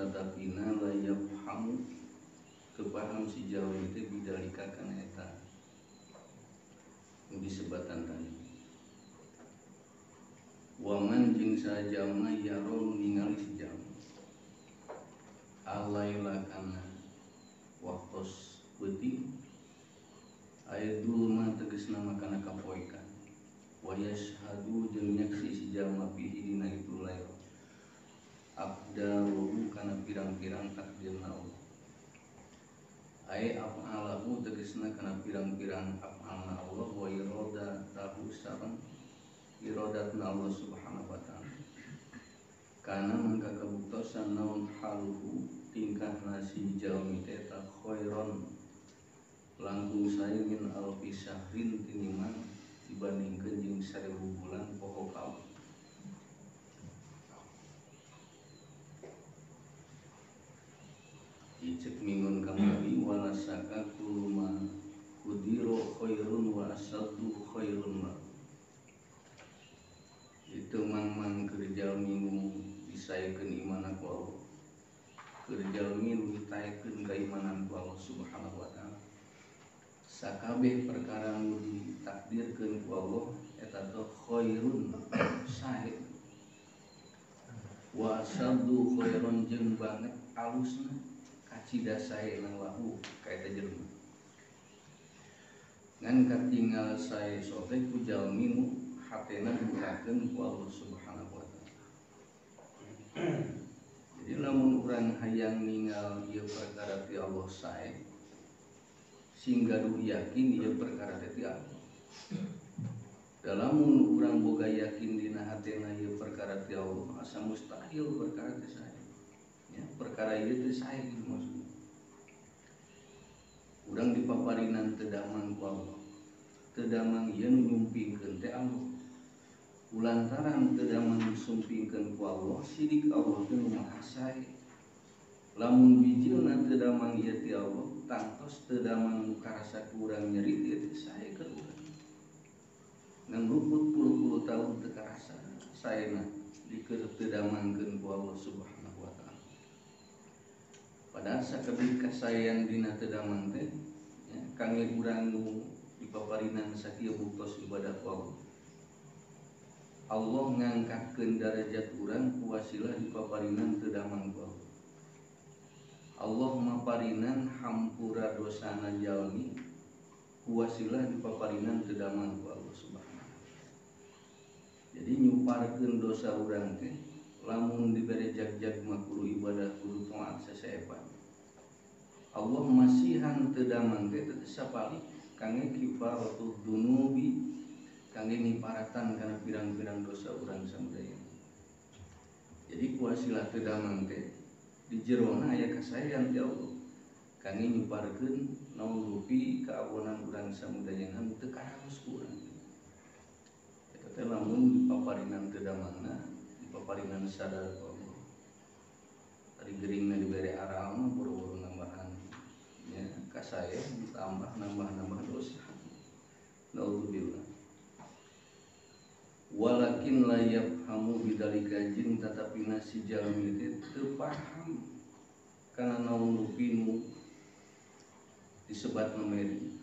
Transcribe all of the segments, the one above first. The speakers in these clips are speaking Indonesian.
tatapina layap hamu kepaham si jalmi teh bidalika kana eta disebatan tadi. Waman jeung sajama yaro ningali si jalmi alaila kana waktos peuting aya dulma tegasna makana kapoekan wa yashhadu jeung nyaksi si jalma fihi dina itu lail aqdaruhu kana pirang-pirang takdirna Allah aya af'alahu tegasna kana pirang-pirang af'alna Allah wa iradatahu sareng iradatna Allah subhanahu wa ta'ala kana mangka kabuktosan naon haluhu tingkahna si jalmi teh khairon langkung sae min alfi syahrin tiniman dibandingkeun jeung 1000 bulan pokok Allah. Icek mingun kamari wala saka kuluma kudiro khairun wa asaddu khairun ma. Itu mang keur jalmi disaekeun iman ku Allah. Keur jalmi ditaekeun keimanan ku Allah subhanahu wa ta'ala. Sakabeh perkara nu ditakdirkeun ku Allah eta teh khairun sae wa asaddu khairun jeung banget alusna kacida sae lahu ka eta jelema ngan katinggal sae sote ku jalmi nu hatena dibukakeun ku Allah subhanahu wa ta'ala. Jadi lamun urang hayang ningal ieu perkara ti Allah sae sing gaduh yakin ieu perkara teh Allah. Dalamun urang boga yakin dina hatena ieu perkara ti Allah, asa mustahil perkara teh sae. Ya, perkara ieu teh sae gitu maksudna. Urang dipaparinan teu damang ku Allah. Teu damang ieu nu nyumpingkeun teh Allah. Kulantaran teu damang sumpingkeun ku Allah, sidik Allah teh nu maha sae. Lamun bijilna teu damang ieu ti Allah, tangtos teu damang nu karasa ku urang nyeri ieu teh sae keur urang. Ngan luput puluh-puluh tahun teu karasa saena dikeur teu damangkeun ku Allah subhanahu wa ta'ala. Padahal sakabeh kasaean dina teu damang teh ya, kangge urang nu dipaparinan sakieu buktos ibadah ku Allah. Allah ngangkatkeun darajat urang ku wasilah dipaparinan teu damang ku Allah. Allah maparinan hampura dosana jalmi ku wasilah dipaparinan teu damang ku Allah subhanahu. Jadi nyuparkeun dosa urang teh lamun dibere jag-jag mah kudu ibadah kudu taat sasaepan. Allah masihan teu damang teh teu sapalik kangge kifaratul dunubi kangge ngiparatan kana pirang-pirang dosa urang samudaya. Jadi ku wasilah teu damang teh di jerona aya kasaean ti Allah kangge nyuparkeun naon rupi kaabonan urang samudayana nu teu karaos ku urang. Eta teh lamun dipaparinan teu damangna, dipaparinan sadar ku Allah. Tadi geuringna dibere aral mah boro-boro nambahan ya kasaean ditambah nambah dosa. Naudzubillah. Walakin la yafhamu bidzalika jeung tatapina si jalmi teh teu paham kana naon rupi nu disebat memeri.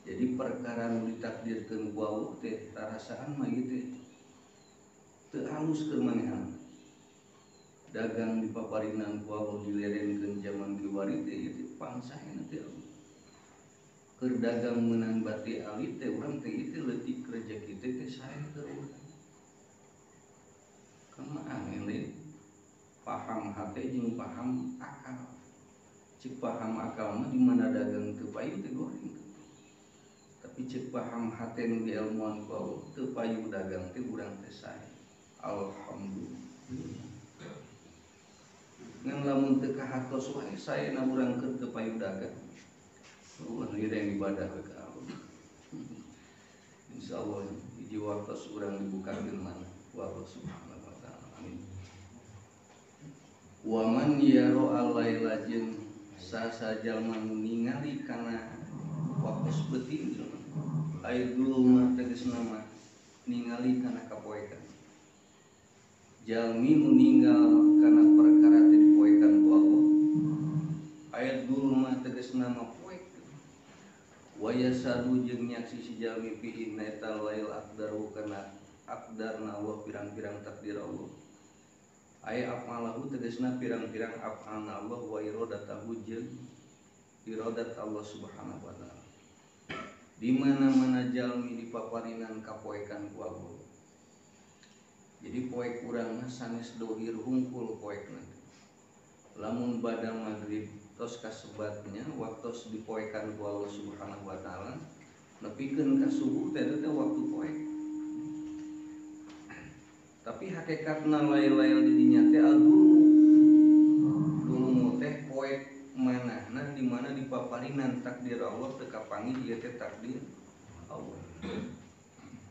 Jadi perkara nu ditakdirkeun ku Allah teh rarasaan mah ieu teh teu halus keur manehanna. Dagang dipaparinan ku Allah dilerenkeun zaman kiwari teh ieu teh pangsaena teh Allah. Keur dagang meunang bati alit teh urang teh ieu teh leutik rezeki teh sae keur urang. Kama aneh paham hate jeung paham akal. Cik paham akal mah di mana dagang teu payu teh goreng. Tapi cik paham hate nu dielmuan ku Allah teu payu dagang teh urang teh sae. Alhamdulillah. Ngan lamun teu kahatos wae saena urang keur teu payu dagang. Urang ieu yang ibadah ka Allah. Insyaallah hiji waktos urang dibukakeun mana ku Allah subhanahu wa ta'ala. Amin. Wa man yaro al-laila jeung sasajalma nu ningali kana waktos beuting aya dulu mah tegasna mah ningali kana kapoekan. Jalmi nu ninggal kana perkara teh dipoekan nama poek. Wa yasadu jeung nyaksi si jalmi fi inna tal lail aqdaru kana aqdarna Allah pirang-pirang takdir Allah. Aya af'alahu tegasna pirang-pirang af'alna Allah wa iradatahu jeung iradat Allah Subhanahu wa taala. Di mana-mana jalmi dipaparinan kapoekan ku Allah. Jadi poek urang mah sanes dohir hungkul poekna. Lamun bada maghrib tos kasebatnya waktos dipoekan ku Allah Subhanahu wa taala nepikeun ka subuh teh waktu poek. Tapi hakikatna lail-lail di dinya teh dulu teh poek manahna di mana dipaparinan takdir Allah teu kapanggih ieu teh takdir Allah.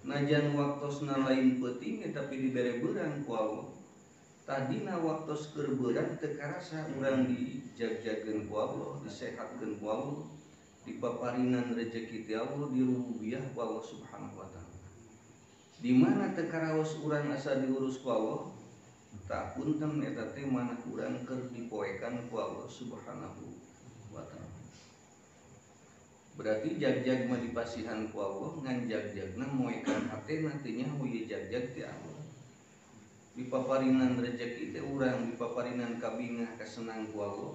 Najan waktosna lain peuting tapi dibere beurang ku Allah. Tadina waktos keur beurang teu karasa urang dijag-jagkeun ku Allah, disehatkeun ku Allah, dipaparinan rezeki ti Allah, dirububiyah ku Allah Subhanahu wa taala. Di mana teu karaos urang asa diurus ku Allah, tak punten eta teh manah urang keur dipoekan ku Allah Subhanahu wa taala. Berarti jag-jag mah dipasihan ku Allah ngan jag-jagna moekan hatena teh nyaho ieu jag-jag ti Allah. Dipaparinan rezeki teh urang dipaparinan kabingah kasenang ku Allah.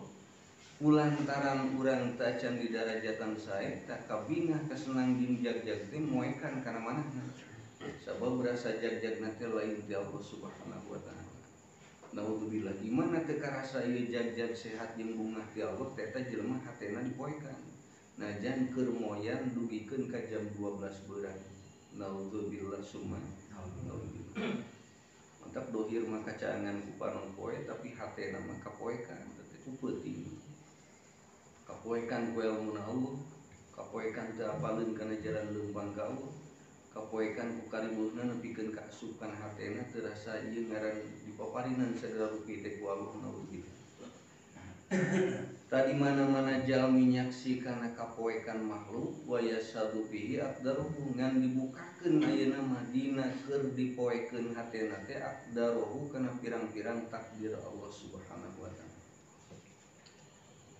Kulantaran urang teu can di darajatan sae tah kabingah kasenang jeung jag-jag teh moekan kana manahna. Sabab berasa jag-jagna teh lain ti Allah Subhanahu wa taala. Naudzubillah gimana teu karasa ieu jag-jag sehat jeung bungah ti Allah teh jelema hatena dipoekan. Najan keur moyan dugikeun ka jam 12 beurang. Naudzubillah summa naudzubillah. Mantap dohir mah kacaangan ku panon poe tapi hatena mah kapoekan teh peuting. Kapoekan ku ilmuna Allah, kapoekan teu apaleun kana jalan leumpang ka Allah. Kapoekan ku karibuhna nepikeun ka asupan hatena teu rasa ieu ngaran dipaparinan sagala rupi teh ku Allah naudzubillah. Tadi mana-mana jalmi nyaksi kana kapoekan makhluk wa yasadu bihi aqdaruhu ngan dibukakeun ayeuna mah dina keur dipoekeun hatena teh aqdaruhu kana pirang-pirang takdir Allah Subhanahu wa taala.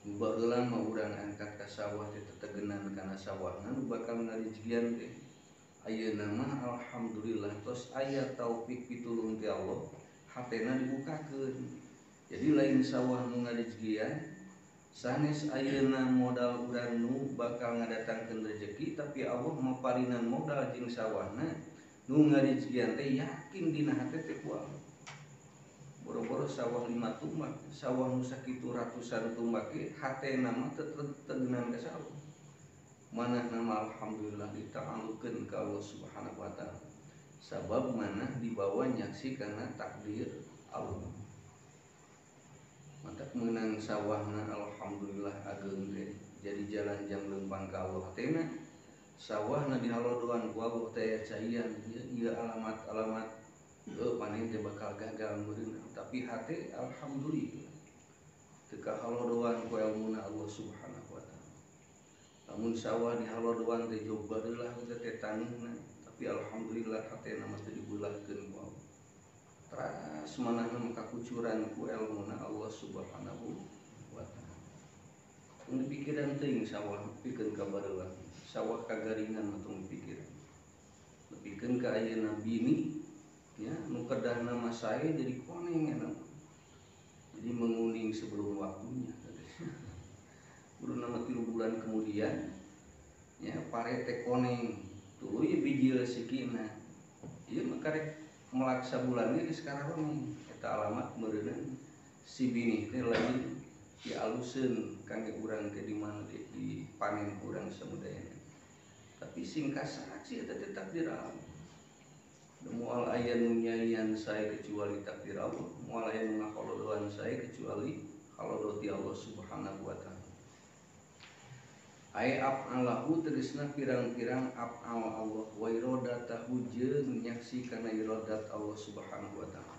Baheula mah urang angkat ka sawah teh tetegenan kana sawahna nu bakal ngarijgian teh. Ayeuna mah alhamdulillah tos aya taufik pitulung ti Allah hatena dibukakeun. Jadi lain sawah nu ngarijgian sanes ayeuna modal urang nu bakal ngadatangkeun rezeki tapi Allah maparinan modal jeung sawahna nu ngarijgian teh yakin dina hate teh ku Allah. Boro-boro sawah 5 tumbak, sawah nu sakitu ratusan tumbak ge hatena mah teu tegenan ka sawah. Manahna mah alhamdulillah dita'allukeun ka Allah Subhanahu wa taala. Sabab manah dibawa nyaksi kana takdir Allah. Mantap menang sawahna alhamdulillah ageung teh jadi jalan jang leumpang ka Allah teh sawahna dihalodoan ku Allah teh caian ieu alamat-alamat panen teh bakal gagal meureun tapi hate alhamdulillah teu kahalodoan ku ilmuna Allah Subhanahu wa taala. Lamun sawah dihalodoan teh jog baheula teh taneuhna tapi alhamdulillah hatena mah teu dibeulahkeun ku Allah. Teras manahna kakucuran ku ilmuna Allah Subhanahu wa taala. Tong dipikiran teuing sawah pikeun ka bareula. Sawah kagaringan mah tong dipikiran. Nepikeun ka ayeuna bini ya nu kedahna mah sae jadi koneng eta. Jadi menguning sebelum waktunya. Urang nama 3 bulan kemudian ya pare teh koneng. Tuluy bijil sikina. Ieu mah karek melaksa bulan ini sekarang eta alamat meureun si bini teh lagi dialuseun kangge urang ke di mana di panen urang samudaya. Tapi singkat saksi eta teh takdir Allah. Moal aya nu nyanyian sae kecuali takdir Allah, moal aya nu ngaholodoan sae kecuali halodo ti Allah Subhanahu wa taala. Ai af'alahu tegasna pirang-pirang af'al Allah wa iradatahu jeung nyaksi kana iradat Allah Subhanahu wa taala.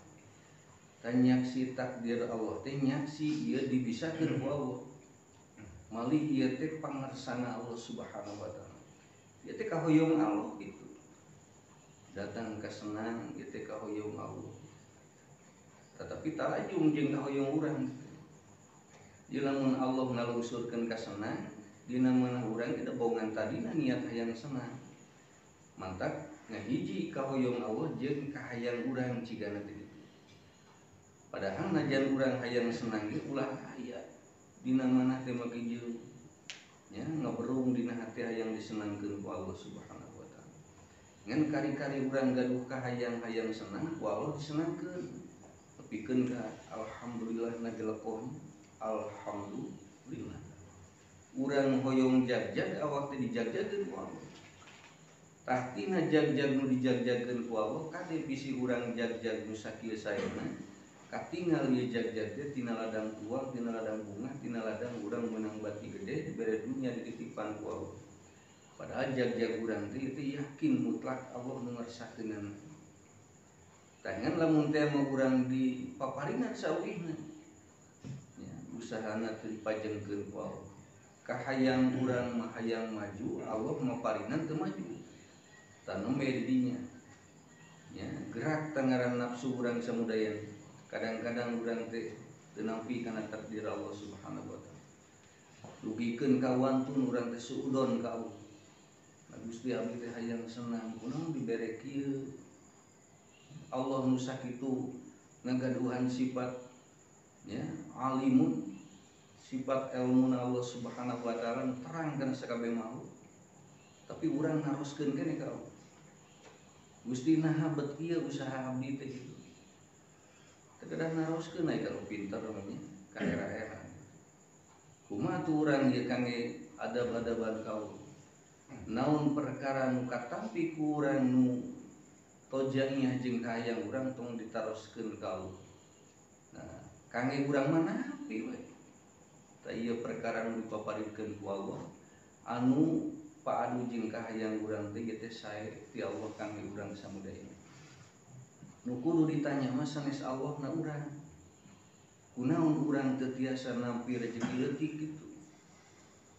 Tan nyaksi takdir Allah teh nyaksi ieu dibisakeun ku Allah. Malih ieu teh pangarsana Allah Subhanahu wa taala. Ieu teh kahoyong Allah gitu. Datang kasenang ieu teh kahoyong Allah. Tetapi talajung jeung kahoyong urang. Ieu lamun Allah ngalungsurkeun kasenang dina mana urang kita bohongan tadina niat hayang senang mantap ngahiji kahoyong Allah jeung kahayang urang cigana teh kitu. Padahal najan urang hayang senang ge ulah aya dina mana teh make jeung nya ngaberung dina hati hayang disenangkeun ku Allah Subhanahu wa taala. Ngan kari-kari urang gaduh kahayang-hayang senang ku Allah disenangkeun. Tepikeun ka alhamdulillah nagelepon alhamdulillah. Urang hoyong jagjag awak teh dijagjageun ku Allah. Tahtina jagjag nu dijagjageun ku Allah kade bisi urang jagjag nu sakieu saena. Katingal ieu jagjag teh tina ladang tuang, tina ladang bunga, tina ladang urang meunang bati gede bere dunya dititipan ku Allah. Padahal jagjag urang teh itu yakin mutlak Allah nu ngarsakeunana. Tangan lamun teh mah urang dipaparingan saurihna. Ya, usahana teu dipajengkeun ku Allah. Kahayang urang mah hayang maju, Allah maparinan teu maju. Tanem bae di dinya. Ya, gerak tangaran nafsu urang samudayan. Kadang-kadang urang teh teu nampi kana takdir Allah Subhanahu wa taala. Dugikeun ka wantun urang teh suudon ka Allah. Gusti abdi teh hayang senang, kunaon dibere kieu. Allah nu sakitu ngagaduhan sifat ya, alimun sifat ilmuna Allah Subhanahu wa taala terang kana sakabeh makhluk. Tapi urang naroskeun keneh ka Allah. Gusti naha bet kieu usaha abdi teh kitu. Kedah naroskeun aya kalau pinter namanya ka era-era. Kumaha tu urang ieu kangge adab-adaban ka Allah. Naon perkara nu katampi ku urang nu tojangnya jeung kahayang urang tong ditaroskeun ka Allah. Nah, kangge urang mah napi we. Ta ieu perkara nu dipaparikeun ku Allah anu paadu jeung kahayang urang teh teh sae ti Allah kangge urang samudaya. Nu kudu ditanya mah sanes Allah na urang. Kunaon urang teu tiasa nampi rezeki leutik kitu.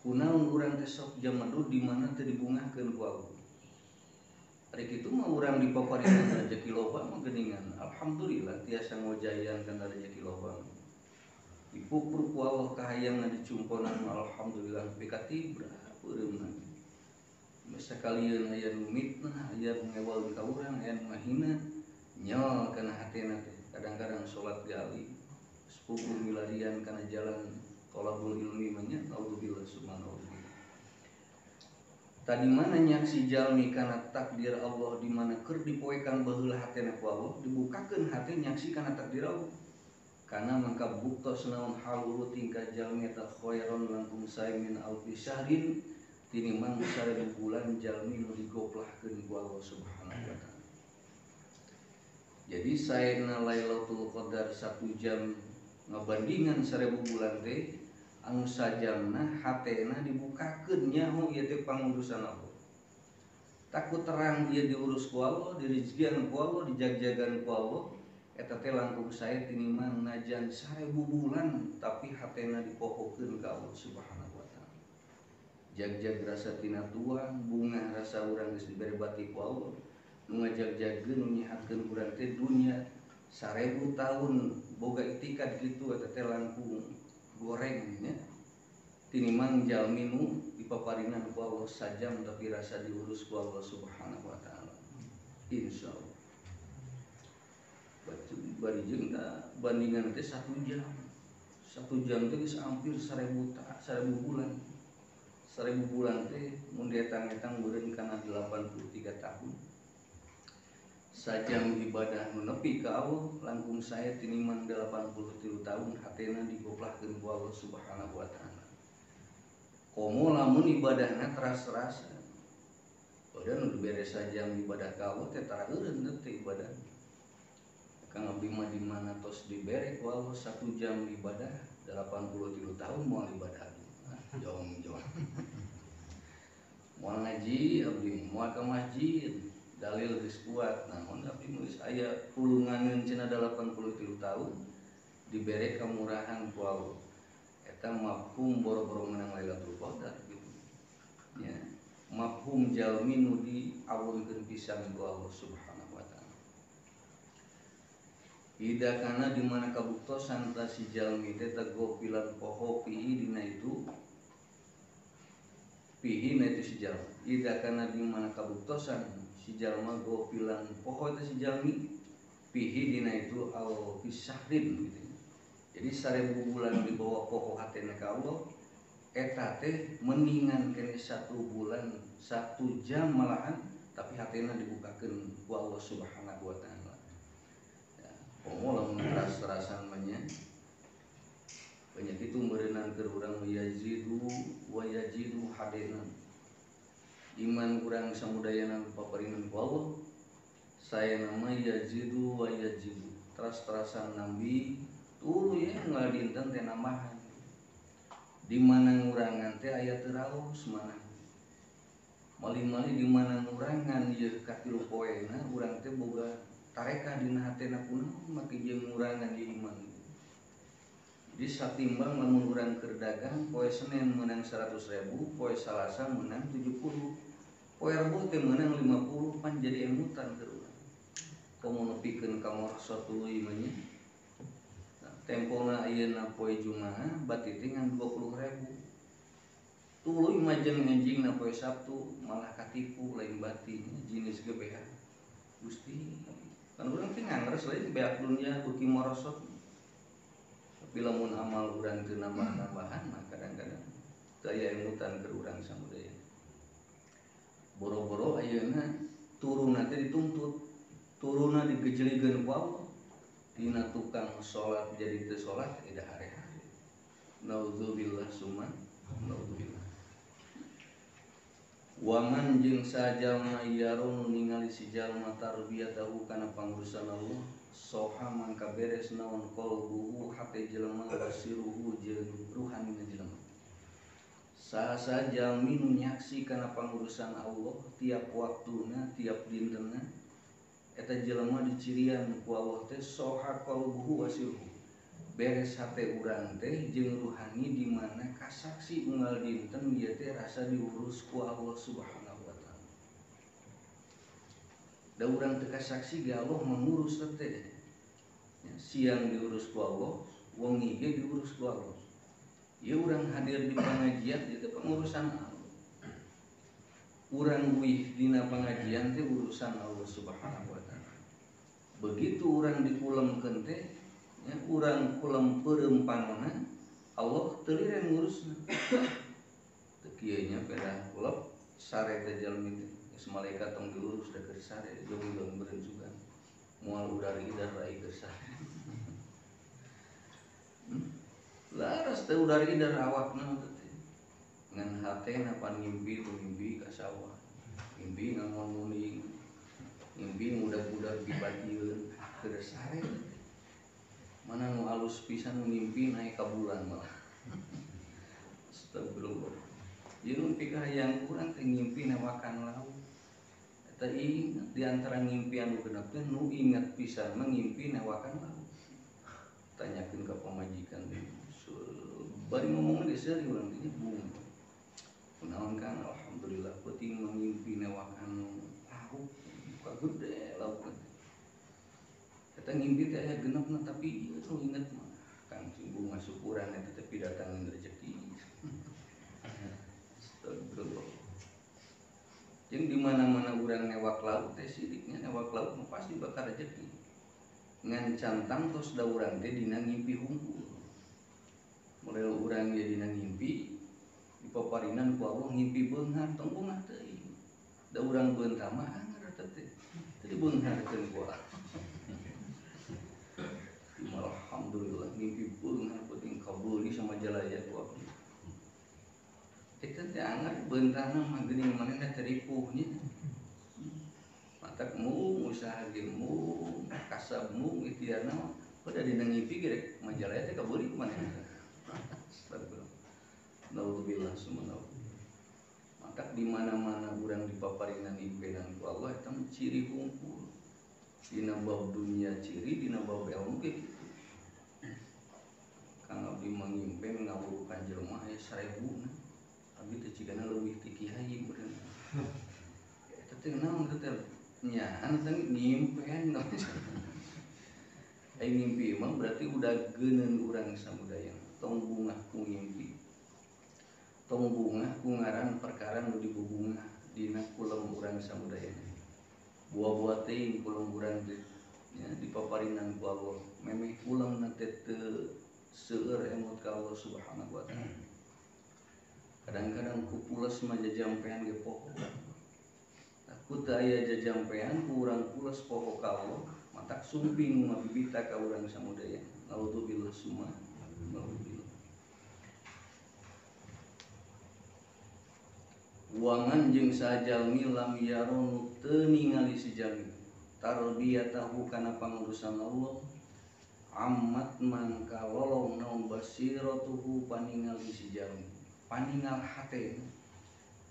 Kunaon urang teh sok jamadu di mana teu dibungahkeun ku Allah. Ari kitu mah urang dipaparingan rezeki loba mah geuningan. Alhamdulillah tiasa ngojayan kana rezeki loba. Dipupur ku Allah kahayangna dicumponan alhamdulillah pikatibra peureumna. Sakalian aya nu mitnah, aya nu ngewal ka urang, aya nu ngahina, nyol kana hatena teh. Kadang-kadang salat gali, sepupu milarian kana jalan thalabul ilmi mah nya naudzubillah subhanallah. Tadi mana nyaksi jalmi kana takdir Allah di mana keur dipoekan baheula hatena ku Allah, dibukakeun hate nyaksi kana takdir Allah. Kana mangka buktos naon haluhu tingkah jalmi eta khairon langkung sae min alfi syahrin tinimbang 1000 bulan jalmi nu digoplahkeun ku Allah Subhanahu wa taala. Jadi saena Lailatul Qadar 1 jam ngabandingan 1000 bulan teh anu sajamna hatena dibukakeun nyaho ieu teh pangurusan Allah. Takut terang ieu diurus ku Allah, dirizqian ku Allah, dijagjagan ku Allah. Eta teh langkung sae tinimbang najan 1000 bulan tapi hatena dipohokeun ka Allah Subhanahu wa taala. Jag-jag rasa tina tuang, bunga rasa urang geus dibere bati ku Allah. Nu ngajag-jagkeun nyihatkeun urang teh dunya 1000 tahun boga itikad kitu eta teh langkung goreng nya. Tinimbang jalmi nu dipaparingan ku Allah sajam tapi rasa diurus ku Allah Subhanahu wa taala. Insyaallah. Bari jeung bandingan teh 1 jam. 1 jam teh geus hampir 1000 bulan. 1000 bulan teh mun dietang-etang beureun kana 83 tahun. Sajam ibadah nu nepi ka Allah langkung sae tinimbang 83 tahun hatena digoplahkeun ku Allah Subhanahu wa taala. Komo lamun ibadahna teras-terasa. Padahal nu dibere sajam ibadah ka Allah teh tara eureun teh ibadah. Kang abdi mah di mana tos dibere ku Allah 1 jam ibadah 83 tahun moal ibadah. Jong. Moal ngaji abdi moal ka masjid dalil geus kuat. Namun abdi geus aya pulunganeun cenah 83 tahun dibere kamurahan ku Allah. Eta mafhum boro-boro menang Lailatul Qadar gitu. Ya. Mafhum jalmi nu diawunkeun pisan ku Allah Subhanahu wa taala. Ida kana di mana kabuktosan ta si jalmi teh tegopilan poho pihi dina itu pihi na itu si jalma ida kana di mana kabuktosan si jalma gopilan poho itu si jalmi pihi dina itu au fisahrin gitu. Jadi 1000 bulan di bawah poho hatena ka Allah eta teh mendingan kene 1 bulan 1 jam malahan tapi hatena dibukakeun ku Allah Subhanahu wa taala. Ya, pomo lamun ras-rasan manya banyak itu merenang ke urang yazidu wa yajidu hadena. Iman urang samudayana paparinan ku Allah saya nama yazidu wa yajidu teras-terasan nabi tuluy ya ngadinten teh nambahan di mana ngurangan teh aya teu raos mana mali-mali di mana ngurangan ieu ka 3 poena urang teh boga tarekah dina hatena kunaon make jeung ngurangan ieu iman. Jadi satimbang lamun urang keur dagang poe Senin menang 100.000 poe Salasa menang 70 poe Rebo teh menang 50 pan jadi emutan keur urang komo nepikeun ka morso tuluy mah nya. Tempona ayeuna poe Jumaah batitingan 20.000 tuluy majeng enjingna poe Sabtu malah katipu lain bati jenis GBH Gusti kan urang teh ngangres lain beak dunya beuki morosot tapi lamun amal urang teu nambah-nambahan mah kadang-kadang teu aya emutan keur urang samudaya. Boro-boro ayeuna turunna teh dituntut turunna digejlikeun ku Allah dina tukang sholat jadi teu sholat eda hari-hari. Naudzubillah summa naudzubillah. Waman jeung sajalma yarun ningali si jalma tarbiyatahu kana pangurusan Allah soha mangka beres naon qalbuhu hate jelema wasiruhu jeung ruhanina jelema. Saha jalmi nu nyaksi kana pangurusan Allah tiap waktuna tiap dintenna eta jelema dicirian ku Allah teh soha qalbuhu wasiruhu beres hate urang teh jeung ruhani di mana kasaksi unggal dinten ieu teh rasa diurus ku Allah Subhanahu wa taala. Da urang teu kasaksi ge Allah mengurus teh. Ya, siang diurus ku Allah, wengi ge diurus ku Allah. Ieu urang hadir di pengajian ieu teh pengurusan Allah. Urang buih dina pengajian teh urusan Allah Subhanahu wa taala. Begitu urang dikulemkeun teh ya urang kulem peureumpamana Allah teu liren ngurusna. Teu kieu nya pedah kulep sare teh jalmi teh geus malaikat tong diurus da keur sare jeung beureun sugan. Moal udari idar rai keur sare. Laras teh udari idar awakna teh. Ngan hatena pan ngimpi tu ngimpi ka sawah. Ngimpi ngangon muning. Ngimpi budak-budak dibadieun keur sare. Mana nu alus pisan ngimpi naik ka bulan malah. Astagfirullah. Ieu nu pikahayang urang teh ngimpi newakan laut. Eta inget di antara ngimpi anu genep teh nu inget pisan mah ngimpi newakan laut. Tanyakeun ka pamajikan teh. Bari ngomong geus seuri urang teh bung. Kunaon Kang alhamdulillah peuting mangimpi newakan laut. Ka gede laut. Eta ngimpi teh aya genepna tapi ieu nu inget mah Kang Cimbung masuk urang eta teh pidatangkeun rezeki. Astagfirullah. Jeung di mana-mana urang newak laut teh sidiknya newak laut mah pasti bakal rezeki. Ngan cantang tos da urang teh dina ngimpi hungkul. Model urang ge dina ngimpi dipaparinan ku Allah ngimpi beunghar tong beunghar teuing. Da urang beunta mah anggar eta teh. Teu dibeungharkeun ku Allah. Alhamdulillah mimpi beunghar penting kabeuli sama jalaya ku abdi. Eta teh anggar beuntarna mah geuning manehna teh ripuh nya. Matak mung usaha ge mung kasab mung ikhtiarna mah pada dina ngimpi ge rek majalaya teh kabeuli ku manehna. Astagfirullah. Naudzubillah summa naudzubillah. Matak di mana-mana urang dipaparinan impenan ku Allah eta ciri hungkul. Dina bab dunia ciri dina bab ilmu ge kitu. Kang abdi mangimpen ngawurukan jelema aya 1000 na. Abdi teh cigana leuwih ti kiai beureun. Eta teh naon teh nyaan teh ngimpen. Ai ngimpi mah berarti udah geuneun urang samudaya. Tong bungah ku ngimpi. tong bunga kungaran perkara nu dibubunga dina kulem urang samudayana buah-buah teh kulem urang teh ya dipaparinan ku Allah memeh kulem na teh teu seueur emot ka Allah subhanahu wa ta'ala. Kadang-kadang ku pules mah jajampean ge poho ku teu aya jajampean ku urang pules poho ka Allah matak sumping mabibita ka urang samudayana naudzubillah summa naudzubillah. Wangan jeung sajalmi lam yaronu teu ningali si jalmi tarbiyatahu kana pangurusan Allah ammat mangka lolong naon basiratuhu paningali si jalmi paningal hate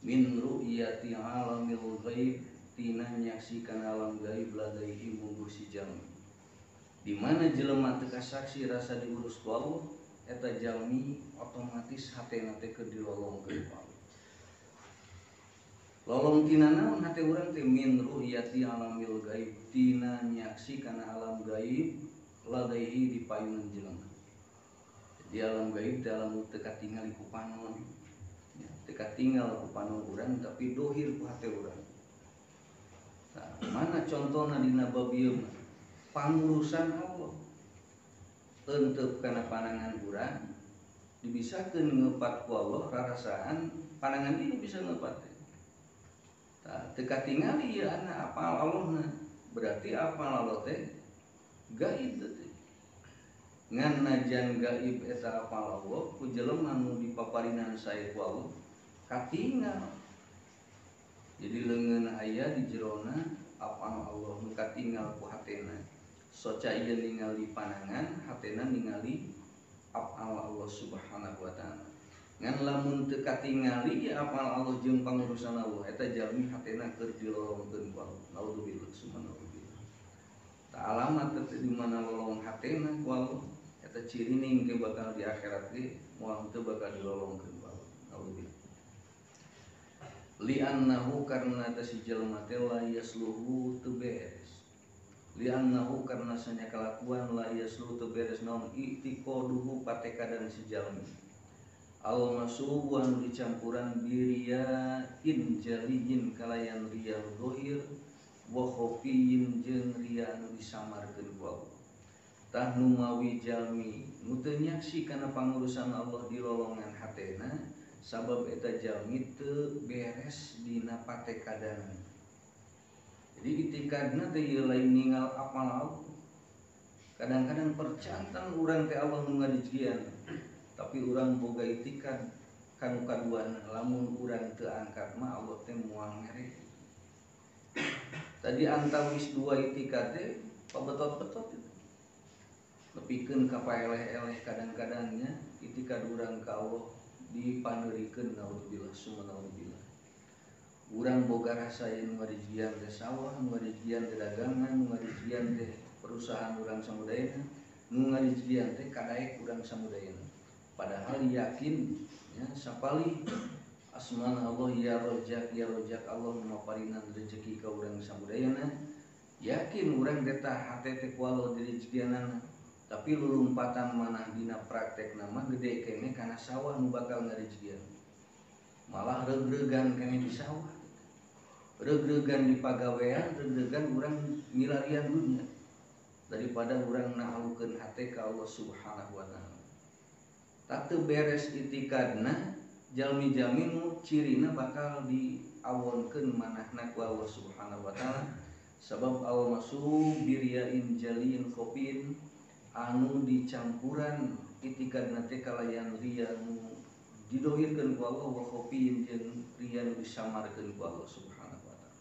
min ru'yati alamil ghaib tina nyaksikan alam gaib ladaihi mungguh si jalmi di mana jelema teu kasaksi rasa diurus ku Allah eta jalmi otomatis hatena teh keur dilolongkeun ku Allah. Lolong tina naon hate urang teh min ru'yati alamil gaib tina nyaksi kana alam gaib ladaihi di payunan jelema. Jadi alam gaib teh alam teu katingali ku panon. Ya, teu katinggal ku panon urang tapi dohir ku hate urang. Nah, mana contohna dina bab ieu mah? Pangurusan Allah. Teunteup kana panangan urang dibisakeun ngeupat ku Allah rarasaan panangan ieu bisa ngeupat. Teka tingali ya anak apal Allah berarti apal Allah teh gaib teh ngan najan gaib eta apal Allah ku jelema nu dipaparinan sae ku Allah katingal jadi leungeun aya di jerona apal Allah nu katingal ku hatena soca ieu ningali panangan hatena ningali apal Allah subhanahu wa ta'ala ngan lamun teu katingali ya apal Allah jeung pangurusan Allah eta jalmi hatena keur dilolongkeun ku Allah naudzubillah summa naudzubillah ta alamat teh di mana lolong hatena ku Allah eta cirining ge bakal di akhirat ge moal teu bakal dilolongkeun ku Allah naudzubillah li annahu karna eta si jalma teh la yasluhu teu beres li annahu karna sanya kalakuan la yasluhu teu beres naon i'tiqaduhu patekadan si jalmi al-masub anu dicampuran biriya in jaliyin kalayan riya dohir wa khofiyin jeung riya anu disamarkeun ku Allah tah nu mawi jalmi nu teu nyaksi kana pangurusan Allah di lolongan hatena sabab eta jalmi teu beres dina patekadana jadi itikadna teh ieu lain ningal apal Allah kadang-kadang percantan urang teh Allah nu ngarijieun tapi urang boga itikad kanu kaduana lamun urang teu angkat mah Allah teh moal mere. Tadi antawis dua itikad teh pabetot-betot itu. Nepikeun ka paeleh-eleh kadang-kadangnya itikad urang ka Allah dipaneurikeun naudzubillah summa naudzubillah. Urang boga rasa anu ngarijian teh sawah, nu ngarijian teh dagangan, nu ngarijian teh perusahaan urang samudayana, nu ngarijian teh kadaek urang samudayana. Padahal yakin ya sapali asmana Allah ya rojak Allah maparinan rezeki ka urang samudayana yakin urang eta hate teh ku Allah di rezekianana tapi lulumpatan manah dina praktek nama gede kene kana sawah nu bakal ngarejekian malah reug-reugan kene di sawah reug-reugan di pagawean reug-reugan urang milarian dunya daripada urang nahalukeun hate ka Allah subhanahu wa ta'ala tak beres itikadna jalmi-jalmi nu cirina bakal diawonkeun manahna ku Allah subhanahu wa ta'ala sabab Allah masuk biriyain jalin khofin anu dicampuran itikadna teh kalayan riya nu didohirkeun ku Allah wa khofin jeung riya nu disamarkeun ku Allah subhanahu wa ta'ala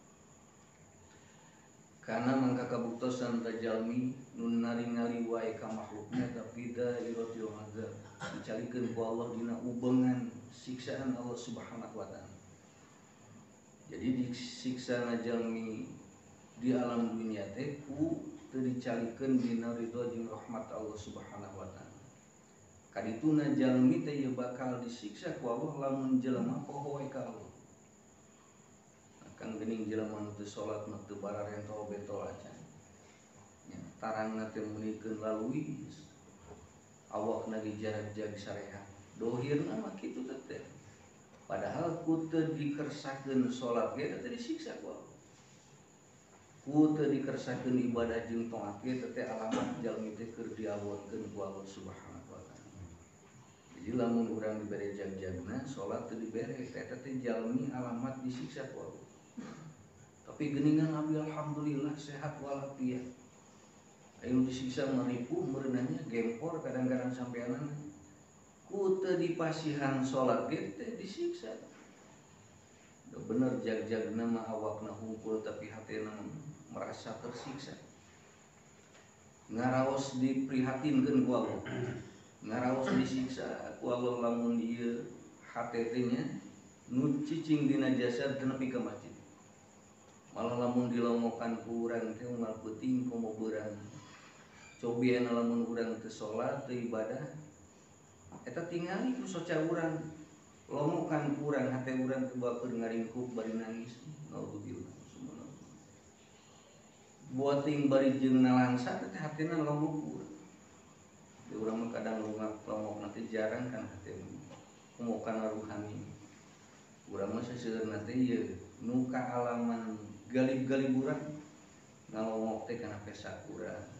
kana mangka kabuktosan tajalmi nun naringali wae ka makhlukna tapi dairatul azab dicalikeun ku Allah dina ubengan siksaan Allah subhanahu wa ta'ala jadi disiksa jalmi di alam dunia teh ku teu dicalikeun dina ridho jeung rahmat Allah subhanahu wa ta'ala kadituna jalmi teh bakal disiksa ku Allah lamun jelema poho wae ka Allah kan geuning jelema nu teu salat nu teu bararento beto acan nya tarangna teh munikeun lalui awakna dijag-jag sarehat dohirna mah kitu teh Padahal ku teu dikersakeun salat ge teh disiksa ku Allah. Ku teu dikersakeun ibadah jeung taat ge teh alamat jalmi teh keur diawonkeun ku Allah Subhanahu wa taala. Jadi lamun urang dibere jag-jagna salat teu dibere eta teh jalmi alamat disiksa ku Allah. Tapi geuningan abdi alhamdulillah sehat walafiat. Anu disiksa meripuh meureunanya gempor kadang-kadang sampeanana. Ku teu dipasihan salat ge teh disiksa. Da bener jag-jagna mah awakna hungkul tapi hatena merasa tersiksa. Ngaraos diprihatinkeun ku Allah. Ngaraos disiksa ku Allah lamun ieu hate teh nya nu cicing dina jasad teu nepi ka masjid. Malah lamun dilomokan ku urang teh unggal peuting komo beurang. Cobiana lamun urang teu salat teu ibadah eta tingali ku soca urang lomokan ku urang hate urang teu bakeun ngaringkuk bari nangis. Naudzubillah subhanallah. Buating bari jeung nalangsa teh hatena lomok ku urang. Urang mah kadang lomok nanti jarang kan hate momokan ruhani. Urang mah saseueurna teh ieu nu kaalaman galib-galib urang ngalomok teh kana pesa urang.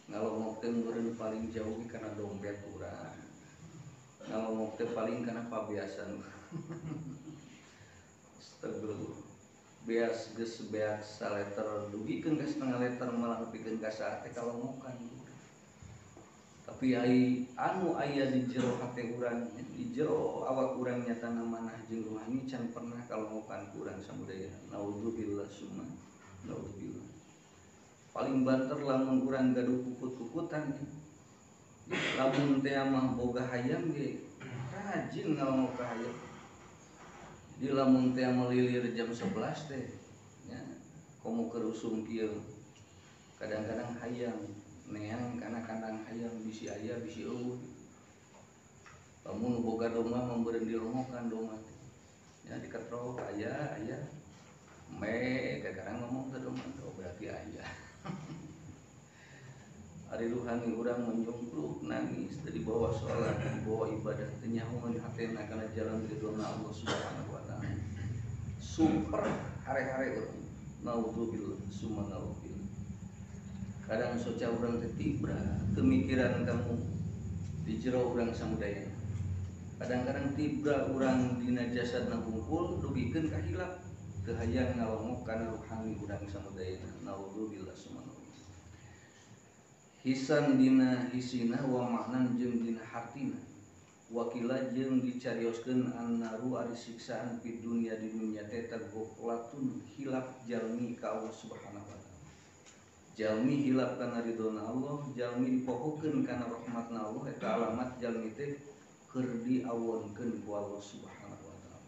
Ngalomok teh meureun paling jauh kana dompet urang. Ngalomok teh paling kana pabeasan. Astagfirullah. Beas geus beak saleter dugikeun ka setengah liter malah nepikeun ka saat teh kalomokan. Tapi anu aya di jero hate urang, di jero awak urang nyatana manah jeung rohani can pernah kalomokan ku urang samudaya. Naudzubillah summa naudzubillah. Paling banter lamun urang gaduh kukut-kukutan. Lamun teh mah boga hayam ge rajin ngalomok ka hayam. Di lamun teh melilir jam 11 teh nya komo keur usum kieu. Kadang-kadang hayam neang kana kandang hayam bisi aya bisi eueuh. Lamun boga domba membeureun dilomokan domba. Ya diketrok aya kadang ngomong ke domba berarti aya. Ari ruhani urang menjongkluk nangis dari bawah salat, di bawah ibadah teh nyahoan hatena kana jalan ridwana Allah Subhanahu wa taala. Super hare-hare urang. Naudzubillah summa naudzubillah. Kadang soca urang teh tibra pemikiran kamu di jero urang samudaya. Kadang-kadang tibra urang dina jasadna hungkul dugikeun ka hilap teu hayang ngalomok kana ruhani urang samudaya. Naudzubillah summa naudzubillah. Hisan dina hisina wa maknan jeung dina hartina. Wakila jeung dicarioskeun annaru ari siksaan fi dunya di dunya teh tagoflatun hilaf jalmi ka Allah Subhanahu wa taala. Jalmi hilaf kana ridona Allah, jalmi dipohokeun kana rahmatna Allah eta alamat jalmi teh keur diawonkeun ku Allah Subhanahu wa taala.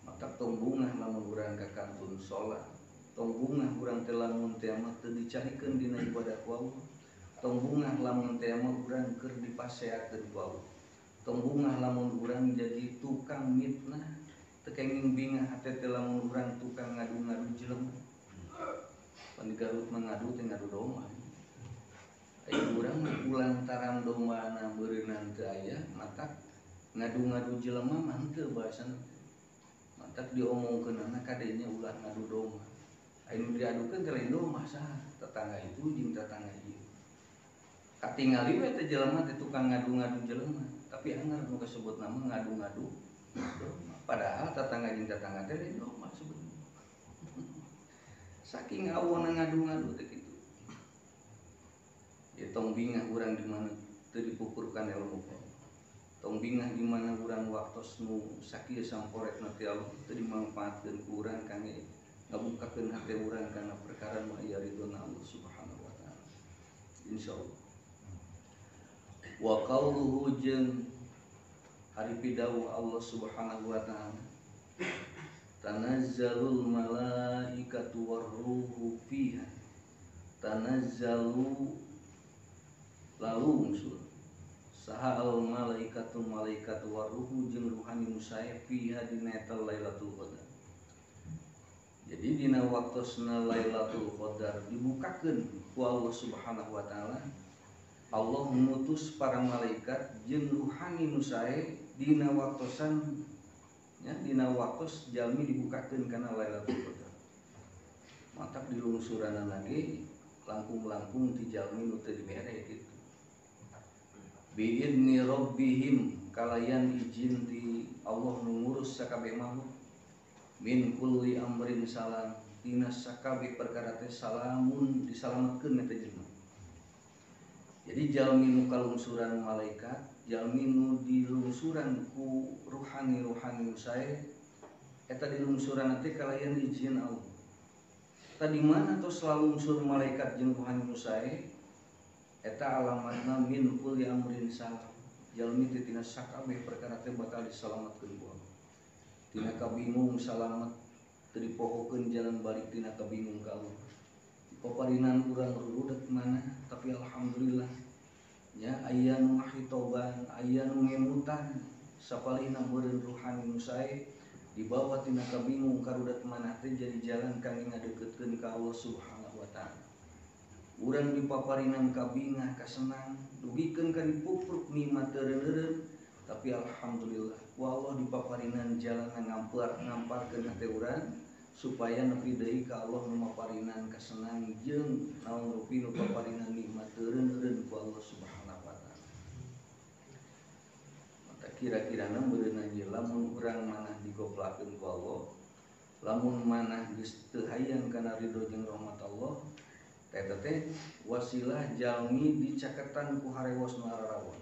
Maka tong bungah lamun urang ka kantun salat, tong bungah urang teh lamun teh mah teu dicarikeun dina ibadah ku Allah. Tong bungah lamun teh mah urang keur dipaseakeun ku Allah. Tong bungah lamun urang jadi tukang mitnah, teu kenging bingah hate teh lamun urang tukang ngadu-ngadu jelema. Pan di Garut mangadu teh ngadu domba. Aya urang mah ulantaran dombana beureunan teu aya, matak ngadu-ngadu jelema mah henteu bahasana. Matak diomongkeunana kadenya ulah ngadu domba. Anu diadukeun teh lain domba saha? Tetangga itu jeung tetangga ieu. Katingali we teh jelema teh tukang ngadu-ngadu jelema, tapi anggar nu kasebut nama ngadu-ngadu domba. Padahal tetangga jeung tetangga teh lain domba sebenarnya. Saking awonna ngadu-ngadu teh kitu. Ya tong bingah urang di mana teu dipukurkan ilmu Allah. Tong bingah di mana urang waktos nu sakieu samporetna ti Allah teu dimanfaatkeun ku urang kangge ngabukakeun hate urang kana perkara nu aya ridona Allah Subhanahu wa taala. Insyaallah. Wa qauluhu jeung ari pidawuh Allah Subhanahu wa taala. Tanazzalul malaikatu warruhu fiha. Tanazzalu lalu unsur. Saha al malaikatu malaikatu warruhu jeung ruhani musae fiha dina eta Lailatul Qadar. Jadi dina waktosna Lailatul Qadar dibukakeun ku Allah Subhanahu wa taala. Allah mengutus para malaikat jeung ruhani nu sae dina waktosan nya dina waktos jalmi dibukakeun kana Lailatul Qadar. Matak di lungsuran lagi langkung-langkung ti jalmi nu teu dibere kitu. Bi idni rabbihim kalayan izin ti Allah nu ngurus sakabeh makhluk. Min kulli amrin salam tina sakabeh perkara teh salamun disalametkeun eta jelema. Jadi jalmi nu kalungsuran malaikat, jalmi nu dilungsuran ku ruhani-ruhani sae eta dilungsuran teh kalayan izin Allah. Tadi mana tos selalu unsur malaikat jeung ruhani nu sae eta alamatna min kulli amrin salam. Jalmi teh tina sakabeh perkara teh bakal disalametkeun ku Allah. Tina kabingung salamet teu dipohokeun jalan balik tina kabingung ka Allah. Paparinan urang rurudet mana tapi alhamdulillah nya aya nu mahitoban aya nu ngemutan sapalihna meureun ruhani nu sae dibawa tina kabingung karudat mana teh jadi jalan kangge ngadeukeutkeun ka Allah Subhanahu wa taala. Urang dipaparinan kabingah kasenang dugikeun ka dipupuk nikmat teureun-eureun tapi alhamdulillah ku Allah dipaparinan jalan ngamparkeun hate urang supaya nepi deui ka Allah nu maparinan kasenang jeung naon rupi nu paparinan nikmat teureun-eureun ku Allah Subhanahu wa taala. Mata kira-kirana meureunna ieu lamun urang manah digoplakeun ku Allah, lamun manah geus teu hayang kana ridho jeung rahmat Allah, eta teh wasilah jalmi dicaketan ku harewos nu ararawon.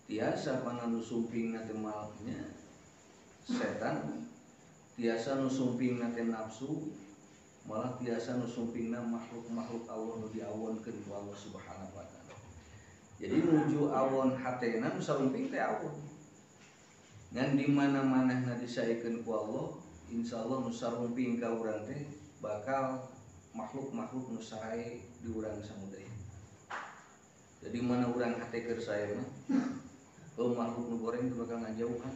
Tiasa pananu sumpingna teh malnya setan, tiasa nu sumpingna teh nafsu, malah tiasa nu sumpingna makhluk-makhluk Allah nu diawonkeun ku Allah Subhanahu wa taala. Jadi nuju awon hatena nu sarumping teh awon. Ngan di mana-manahna disaekeun ku Allah, insyaallah nu sarumping ka urang teh bakal makhluk-makhluk nu sae di urang samudaya. Jadi mana urang hate keur sae mah, makhluk nu goreng teh bakal ngajauhan.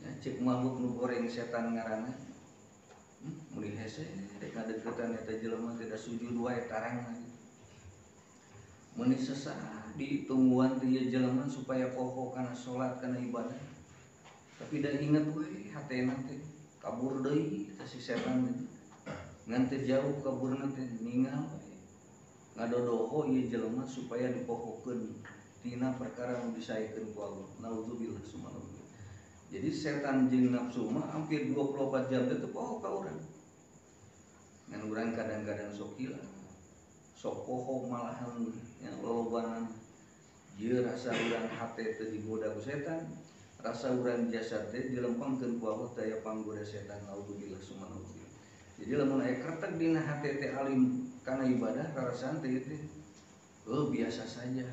Ya, cek makhluk nu goreng setan ngaranna muli hese rek ngadeuketan eta jelema teh da sujud wae tarang. Muni sesah ditungguan teh ieu jelema supaya poho kana salat kana ibadah. Tapi da inget we hatena teh kabur deui eta si setan teh. Ngan teh jauh kaburna teh ningal we. Ngadodoho ieu jelema supaya dipohokeun tina perkara nu disaekeun ku Allah. Nauzubillah subhanallah. Jadi setan jeung nafsu mah hampir 24 jam teh poho ka urang. Ngan urang kadang-kadang sok gila. Sok poho malahan yang lolobanan. Ieu rasa urang hate teh digoda ku setan, rasa urang jasad teh dilempangkeun ku Allah daya panggoda setan. Nauzubillah subhanallah. Jadi lamun aya kretek dina hate teh alim kana ibadah rarasaan teh teh biasa saja.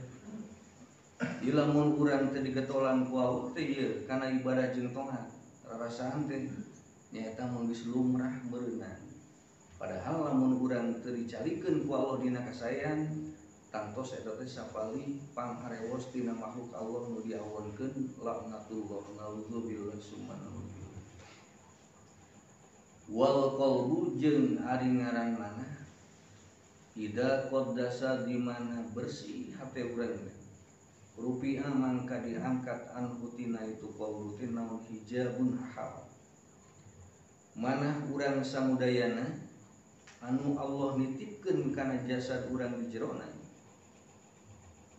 Ieu lamun urang teh digetolan ku Allah teh ieu kana ibadah jeung taat rarasaan teh nyaeta mun geus lumrah beunang. Padahal lamun urang teu dicalikeun ku Allah dina kasayan tantos eta teh sapali pangharewos tina makhluk Allah nu diawonkeun laknatullah naudzubillah subhanallah. Wal qalbu jeung ari ngaran manah ida qaddasa di mana bersih hate urang teh rupiah mangka diangkat an hutina itu qalbu teh naon hijabun hal manah urang samudayana anu Allah nitipkeun kana jasad urang di jerona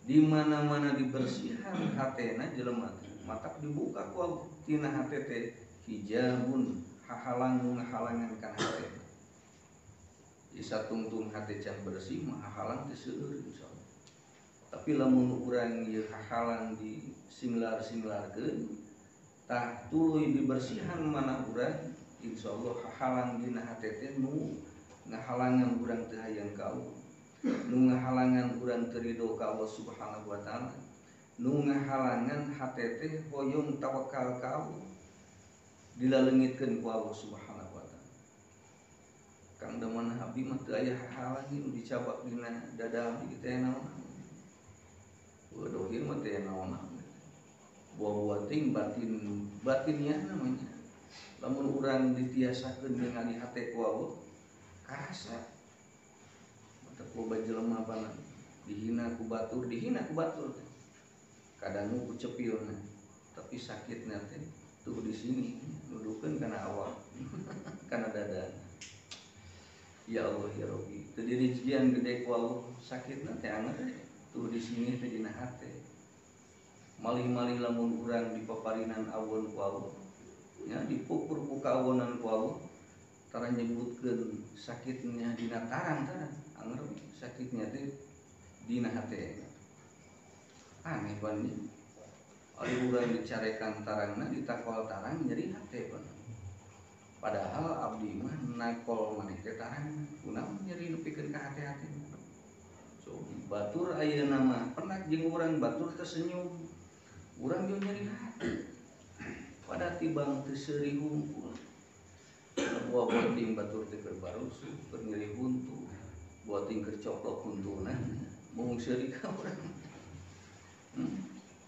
di mana-mana dibersihan hatena jelema matak dibuka ku Allah tina hate teh hijabun hahalang ngahalangan kana hate. Di satungtung hate can bersih mah hahalang teh seueur insyaallah. Tapi lamun urang ieu hahalang di singlar-singlarkeun tah tuluy dibersihan manah urang insyaallah hahalang dina hate teh nu ngahalangan urang teu hayang ka Allah. Nu ngahalangan urang teu ridho ka Allah Subhanahu wa taala. Nu ngahalangan hate teh hoyong tawakal ka Allah. Dilaleungitkeun ku Allah Subhanahu wa taala. Kang da manah abdi mah teu aya hahalang nu dicabak dina dada abdi teh naon. Waduh ieu mah teh naon. Buah-buah ting batinnya namanya. Lamun urang ditiasakeun ningali hate ku Allah karasa. Mata ku bajelema apana dihina ku batur. Kadang ku cepilna tapi sakitna teh tuh di sini nuduhkeun kana awak kana dada. Ya Allah ya Rabbi, teu dirizkian gede ku Allah, sakitna teh anger tuh di sini teh dina hate. Malih-malih lamun urang dipaparinan awon ku Allah, nya dipupur ku kawonan ku Allah, tara nyebutkeun sakitnya dina tarang tara, anger sakitnya teh dina hate. Aneh pan ieu. Ari urang dicarekan tarangna ditakol tarang nyeri hate pan. Padahal abdi mah nakol maneh teh tarang, kunaon nyeri nepikeun ka hate-hate. So, batur ayeuna mah pernah jeung urang batur tersenyum. Urang jo nyeri hati. Pada tibang teu seuri hungkul. Buah boting batur teh keur barusu, keur nyeri huntu. Boting keur coplok huntuna, mung seuri ka urang.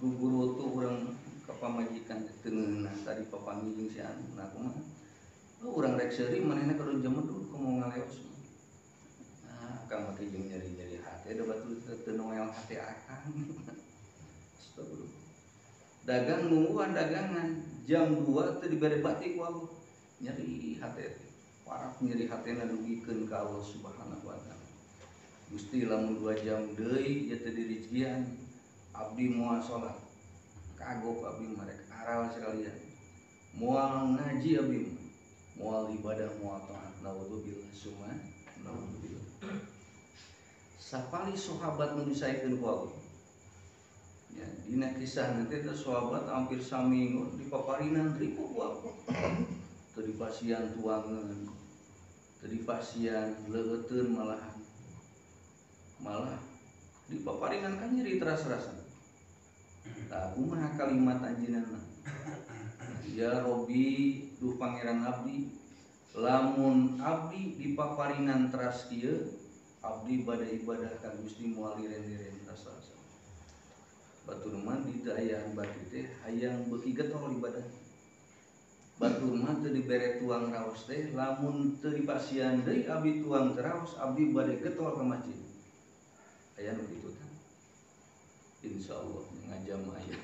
Guguru tuh urang ka pamajikan teu ngeunah tadi papangi jeung si anu, nah kumaha? Urang rek seuri manehna kudu jemedul komo ngaleos. Nah, akang make jeung nyeri-nyeri hate da batur teu noel hate akang. Astagfirullah. Dagang nungguan dagangan jam 2 teu dibere batik ku Allah. Nyeri hate teh. Parah nyeri hatena dugikeun ka Allah Subhanahu wa taala. Gusti lamun 2 jam deui ieu teu dirizkian, abdi moal salat. Kagok abdi marek aral sekalian. Moal ngaji abdi, moal ibadah, moal taat. Naudzubillah summa naudzubillah. Sapali sahabat nu disaekeun ku Allah. Ya, dina kisah nanti teh sahabat hampir saminggu di paparinan ribu ku Allah. Teu dipasian tuangan, teu dipasian leueuteun malahan. Malah di paparinan kan nyeri teras-terasan. Tah kumaha kalimat anjeunna? Ya Robbi, duh pangeran abdi, lamun abdi di paparinan teras kieu, abdi bade ibadah ka Gusti moal liren-liren teras-terasan. Batur mah di dayaan batu teh hayang beuki getol ibadah. Batur mah teu dibere tuang raos teh, lamun teu dipasian deui abdi tuang raos, abdi bade getol ka masjid. Aya nu kitu teh. Insyaallah ngajam aya.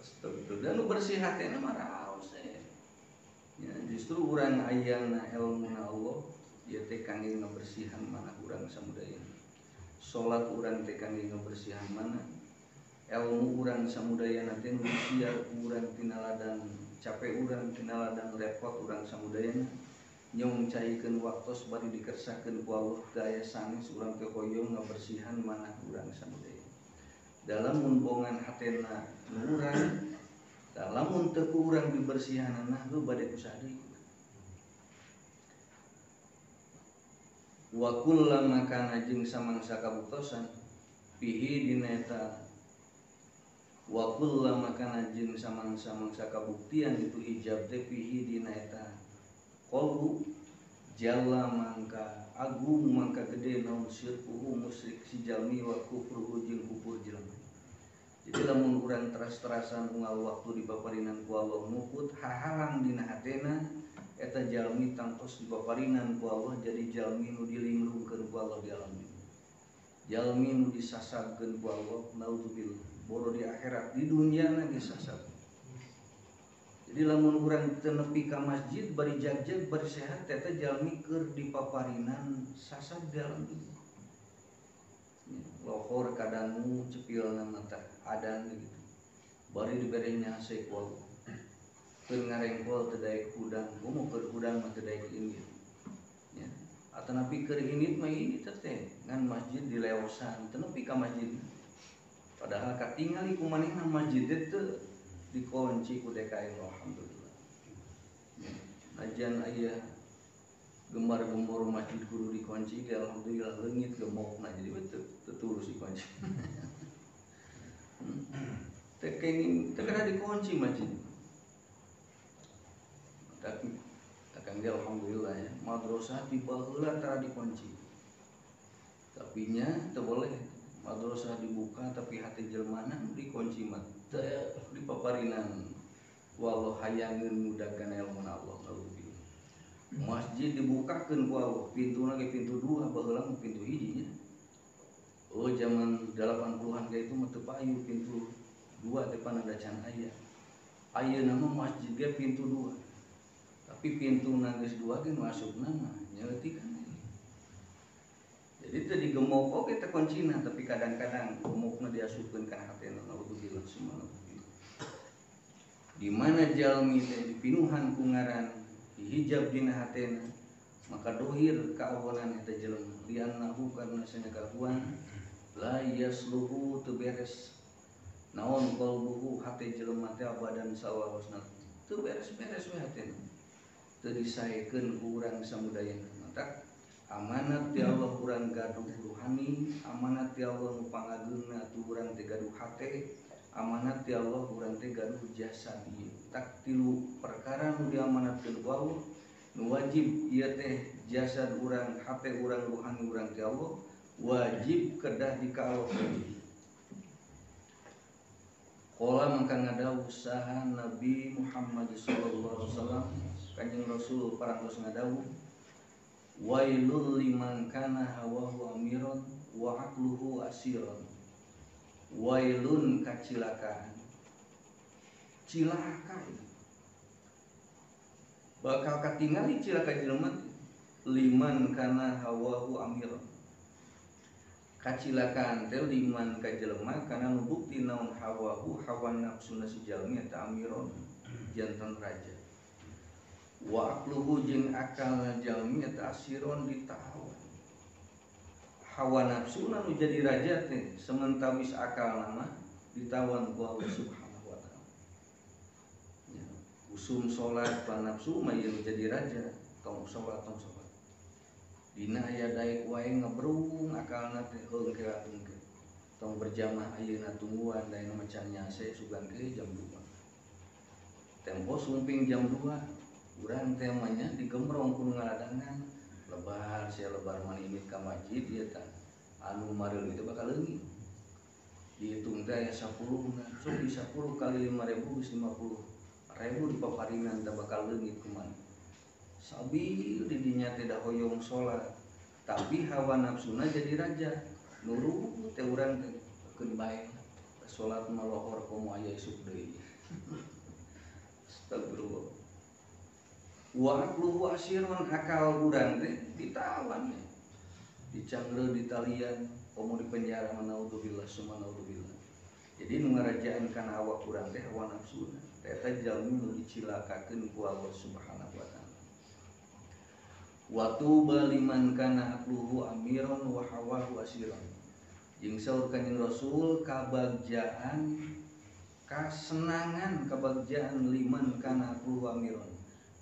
Astagfirullah. Dan nu bersih hatena mah raos teh. Ya, justru urang ayana ilmuna Allah, ieu teh kangge ngabersihan manah urang samudaya. Salat urang teh kangge ngabersihan mana, ilmu urang samudayana teh nu siar urang tina ladang capek urang tina ladang repot urang samudayana nyong caikeun waktos bari dikersakeun ku Allah daya sanes urang teh hoyong ngabersihan mana urang samudaya. Dalam munbongan hatena nu urang, lamun teu ku urang dibersihanana heuh bade kusaha deui. Wa kullama kana jeung samangsa kabuktosan pihi dina eta wa kullama kana jeung samangsa kabuktian itu hijab teh pihi dina eta qalbu jalla mangka agung mangka gede naon syirkuhu musyrik si jalmi wa kufruhu jeung kufur jalmi. Jadi lamun urang teras-terasan unggal waktu di paparinan ku Allah mukut hahalang dina hatena eta jalmi tangtos di paparinan ku Allah jadi jalmi nu dilinglungkeun ku Allah di alam dunia. Jalmi nu disasabkeun ku Allah naudzubillah bodo di akhirat di dunia na disasab. Jadi lamun urang teu nepi ka masjid bari jag-jag bari sehat eta jalmi keur di paparinan sasab di alam dunia. Lohor kadangu cepilna mata adan gitu. Bari dibere nyase ku Allah. Keur ngarengkol teu daek hudang, kumaha keur hudang mah teu daek init. Ya. Atanapi keur init mah init teh ngan masjid dileosan, teu nepi ka masjid. Padahal katingali ku manehna masjid teh dikunci ku DKI alhamdulillah. Ya. Najan aya gembar-gembor masjid kudu dikunci, alhamdulillah leungit gemokna jadi teu tulus dikunci. Teu kenging teu kada dikunci masjid. Tapi takkan dia alhamdulillah ya madrasah di baheula tara dikunci. Tapi nya teu boleh madrasah dibuka tapi hati jelmana dikunci mah teu dipaparinan. Wallah hayangeun mudahkeun ilmu Allah naudzubillah. Masjid dibukakeun ku Allah, pintuna ge pintu 2 baheula mah pintu hiji nya. Oh zaman 80-an ge itu mah teu payu pintu 2 dua teh pan ada can aya. Aya nama masjid ge pintu dua. Tapi pintu geus dua ge masuk nama nyeleutikan. Jadi teu digemok oge teh kuncina, tapi kadang-kadang gemokna diasupkeun kana hatena naudzubillah summa. Di mana jalmi teh dipinuhan ku ngaran dihijab dina hatena, maka dohir kaawonan eta jelema liannahu karna sanagahuan la yasluhu teu beres naon qalbuhu hate jelema teh abadan salawasna teu beres-beres we hatena teu disaekeun ku urang samudayana. Mata amanat ti Allah urang gaduh ruhani, amanat ti Allah nu pangageuna tu urang teh gaduh hate, amanat ti Allah urang teh gaduh jasadi. Tak tilu perkara nu diamanatkeun ku Allah nu wajib ieu teh jasad urang, hate urang, ruhani urang ti Allah wajib kedah dikaalokeun. Qala mangka ngadawuh saha Nabi Muhammad sallallahu alaihi wasallam, Kanjeng Rasul parantos ngadawuh, wailul liman kana hawahu amiron wa aqluhu asiron. Wailun kacilakaan. Cilaka bakal katingali cilaka jelema liman kana hawahu amiron. Kacilakaan teh liman ka jelema kana nu bukti naon hawahu hawa nafsuna si jalmi eta amiron janten raja. Wa aqluhu jeung akal jalmi eta asiron ditawan. Hawa nafsuna nu jadi raja teh sementawis akal nama ditawan ku Allah Subhanahu wa taala. Ya, usum salat pa nafsu mah yang jadi raja, tong salat. Dina aya daek wae ngabrung akalna teh heungkeun ke. Tong berjamaah ayeuna tungguan daena macan nyase sugan ke jam 2. Tempo sumping jam 2, urang teh mah nya digembrong ku ngaladangan. Lebar sia lebar manimit ka masjid ieu tah anu mareun itu bakal leungit. Dihitung teh aya 10 na, sok di 10 kali 5.000 geus 50.000 dipaparinan teh bakal leungit kumaha. Sabil di dinya teh da hoyong salat, tapi hawa nafsuna jadi raja. Nurut teh urang teh keun bae salat mah lohor komo aya isuk deui. Astagfirullah. Wa aqluhu asirun akal urang teh ditawan teh. Dicangreun ditalian, komo di penjara naudzubillah summa naudzubillah. Jadi nu ngarajaan kana awak urang teh hawa nafsuna. Eta jalmi nu dicilakakeun ku Allah Subhanahu wa taala. Wa tuba liman kana aqluhu amiron wa hawahu asiron. Jeung saur Kanjeng Rasul kabagjaan kasenangan kabagjaan liman kana aqluhu amiron.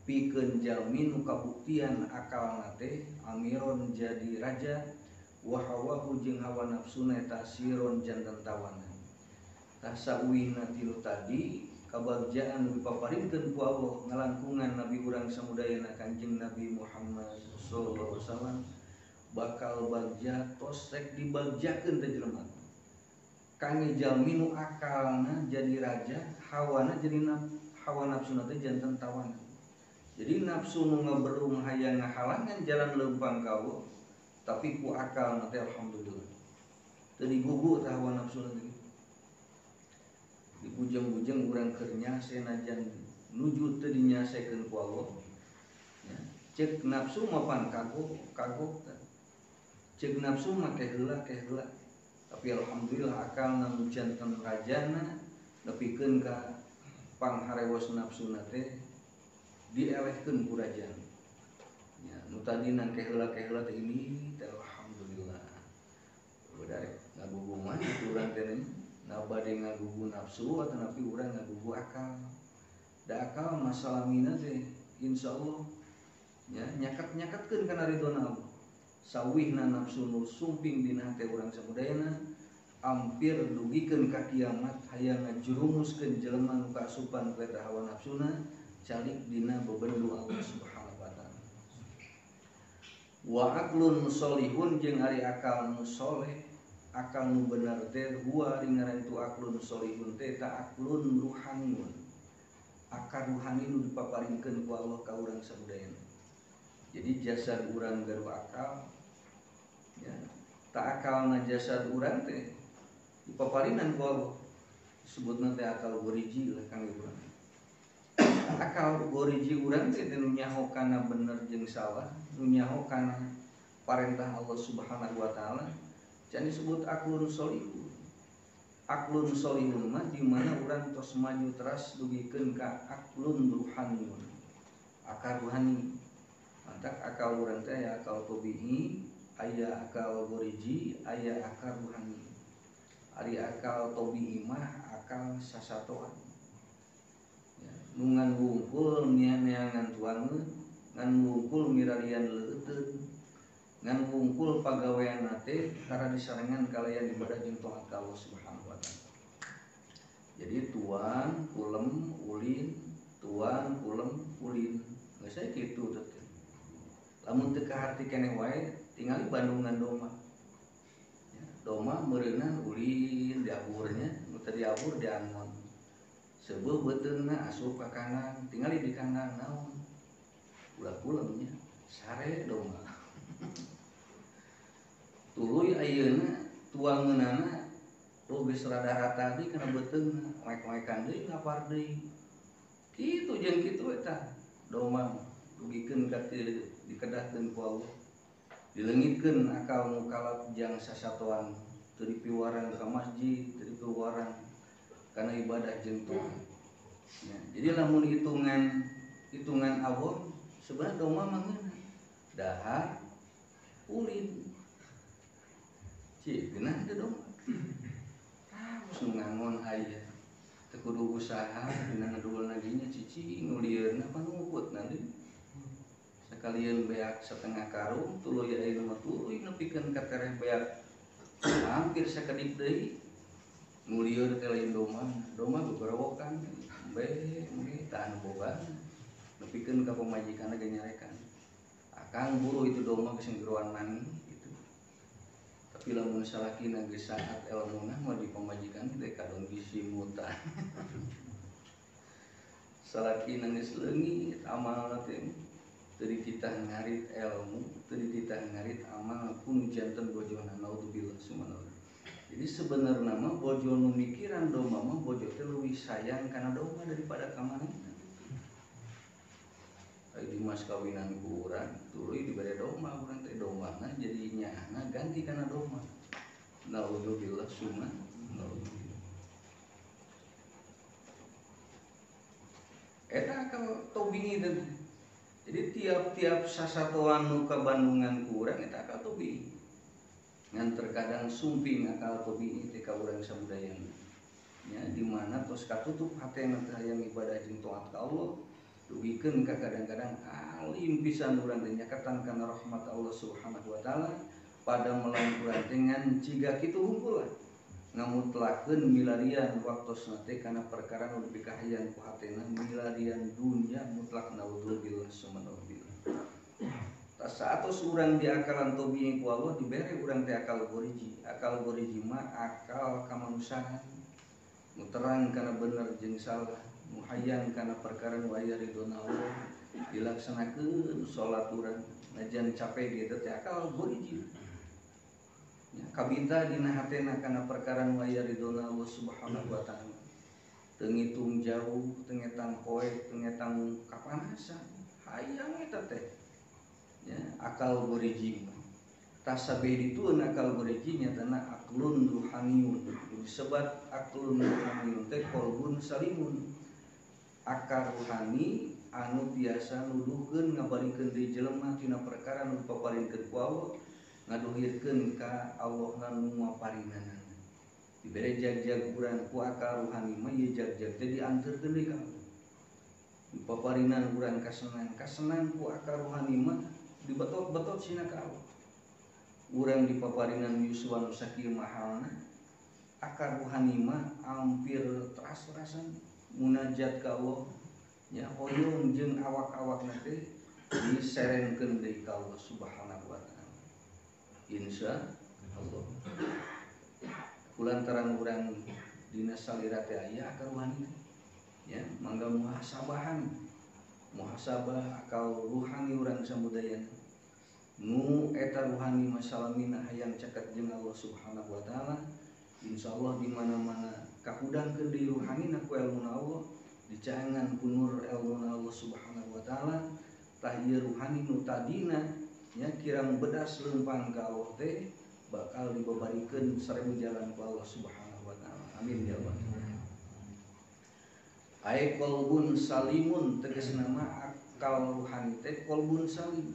Pikeun jalmi nu kabuktian akalna teh amiron jadi raja wa hawahu jeung hawa nafsuna eta asiron janten tawanan. Tah sauwihna tilu tadi kabagjaan nu dipaparinkeun ku Allah ngalangkungan Nabi urang samudayana Kanjeng Nabi Muhammad sallallahu alaihi wasallam bakal bagja tos rek dibagjakeun teh jelema. Kangge jalmi nu akalna jadi raja, hawana jadi hawa nafsuna teh janten tawanan. Jadi nafsu nu ngaberung hayang ngahalangan jalan leumpang ka Allah, tapi ku akalna teh alhamdulillah teu digugu teh hawa nafsuna teh. Dibujeng-bujeng urang keur nyase najan nuju teu dinyasekeun ku Allah. Ya, cek nafsu mah pan kagok teh. Cek nafsu mah teh heula. Tapi alhamdulillah akalna nu janten rajana nepikeun ka pangharewos nafsuna teh dielehkeun ku raja. Ya, nu tadina keheula teh ini teh alhamdulillah. Udah ngagugu mah urang teh na bade ngagugu nafsu atau napi urang ngagugu akal. Da akal masalah mina teh insyaallah ya nyakat-nyakatkeun kana ridona Allah. Sawihna nafsu nu sumping dina hate urang samudayana hampir dugikeun ka kiamat hayang ngajurumuskeun jelema nu kaasupan ku eta hawa nafsuna calik dina bebendu Allah Subhanahu wa taala. Wa aqlun sholihun jeung ari akal nu saleh, akal nu bener teh huwa ringaran tu aqlun sholihun teh ta aqlun ruhaniyun. Akal ruhani nu dipaparingkeun ku Allah ka urang samudayana. Jadi jasad urang garu akal ya. Ta akalna jasad urang teh dipaparinan ku Allah. disebutna teh akal goriji lah Kang Ibrahim. Akal goriji urang teh nu nyaho kana bener jeung salah, nu nyaho kana parentah Allah Subhanahu wa taala, can disebut aklun sholihun. Aklun sholihun mah di mana urang tos maju teras dugikeun ka aklun ruhaniun. Akal ruhani. Mantak akal urang teh aya akal tabi'i, aya akal goriji, aya akal ruhani. Ari akal tabi'i mah akal sasatoan. Ngan wungkul neangan tuangeun, ngan wungkul mirarian leuteun, ngan wungkul pagawean teh karena disarengan kalayan ibadah jeung taat ka Allah Subhanahu wa taala. Jadi tuan kulem ulin, tuan kulem ulin. Geus aya kitu teh. Lamun teu kahati keneh wae tingali bandungan doma. Doma meureunna ulin diaburnya, nu teu diabur diangon. Sebuah beteungna asup ka kanan, tingali di kanan naon? Ulah-ulamnya sare doma. Tuluy ayeuna tuangeunana geus rada rata deui kana beteungna, oek-oekan deui ngapar deui. Kitu jeung kitu eta doma dugikeun ka dikedahkeun ku Allah. Dileungitkeun akal mukalaf jang sasatoan, teu dipiwaran ka masjid, teu dipiwaran karena ibadah jeung Tuhan. Ya, jadi lamun hitungan awam sebenarnya doma mangeuna dahar ulin. Cik, geunah teh doma. Terus nu ngangon aya teu kudu usaha dina ngedulna dinya cicing nu lieurna panungkutna deui. Sakalian beak setengah karung tuluy ayeuna mah tuluy nepikeun ka tereh beak hampir sakedip deui. Mulieur teh lain doma beberowokan be tahan boga nepikeun ka pamajikanna ge nyarekan. Akang buru itu doma geus nggeruan mani gitu. Tapi lamun salakina geus saat elmuna mah di pamajikan teh kadon bisi muta. Salakina geus leungit amalna teh teu dititah ngarit ilmu, teu dititah ngarit amal pun janten bojona naudzubillah subhanallah. Jadi sebenarnya mah bojo nu mikiran doma mah bojo teh leuwih sayang kana doma daripada ka manehna. Ari di mas kawinan ku urang tuluy dibere doma, urang teh domana jadi nyahna ganti kana doma. Naudzubillah summa naudzubillah. Eta akal tabi'i teh. Jadi tiap-tiap sasatoan nu ka bandungan ku urang eta akal tabi'i. Ngan terkadang sumping akal tabi'i teh ka urang sabudayana. Ya, di mana tos katutup hatena teh hayang ibadah jeung taat ka Allah, dugikeun ka kadang-kadang alim pisan urang teh nyakatan kana rahmat Allah Subhanahu wa taala pada melawan urang teh ngan ciga kitu hungkul ngamutlakeun milarian waktosna teh kana perkara nu dipikahayan ku hatena milarian dunya mutlak naudzubillah summa naudzubillah. Saatos urang di akalan tabi'i ku Allah dibere urang teh akal goriji. Akal goriji mah akal kamanusiaan. Nu terang kana bener jeung salah, nu hayang kana perkara nu aya ridona Allah, dilaksanakeun salat urang. Najan capek ge teh akal goriji. Ya, kabita dina hatena kana perkara nu aya ridona Allah Subhanahu wa taala. Teu ngitung jauh, teu ngetang poek, teu ngetang kapanasan. Hayang eta teh. Ya, akal goriji tasabih ditueun akal goriji nyatana aklun ruhaniun. Disebut aklun ruhaniun teh qalbun salimun. Akal ruhani anu biasa nuduhkeun ngabarikeun deui jelema tina perkara nu dipaparinkeun ku Allah, ngaduhirkeun ka Allah nu maparinana. Dibere jag-jag urang ku akal ruhani mah ieu jag-jag teh dianteurkeun deui ka Allah. Paparinan urang kasenang ku akal ruhani mah dibetot-betot sina ka Allah. Urang di paparinan yuswa nu sakieu mahalna akar ruhani mah hampir teras-terasan munajat ka Allah nya hoyong jeung awak-awakna teh diserenkeun deui ka Allah Subhanahu wa taala. Insyaallah. Kulantaran urang dina salira teh aya akar ruhani ya mangga muhasabah akal ruhani urang samudayana nu eta ruhani masalamina hayang caket jeung Allah Subhanahu wa taala insyaallah di mana-mana kahudangkeun di ruhanina ku ilmu Allah, dicangan ku nur ilmu Allah Subhanahu wa taala, tah ieu ruhani nu tadina nya kirang bedas leumpang ka Allah teh bakal dibabarikeun sareng jalan ku Allah Subhanahu wa taala. Amin ya Allah. Ai qalbun salimun tegasna mah akal ruhani teh qalbun salim.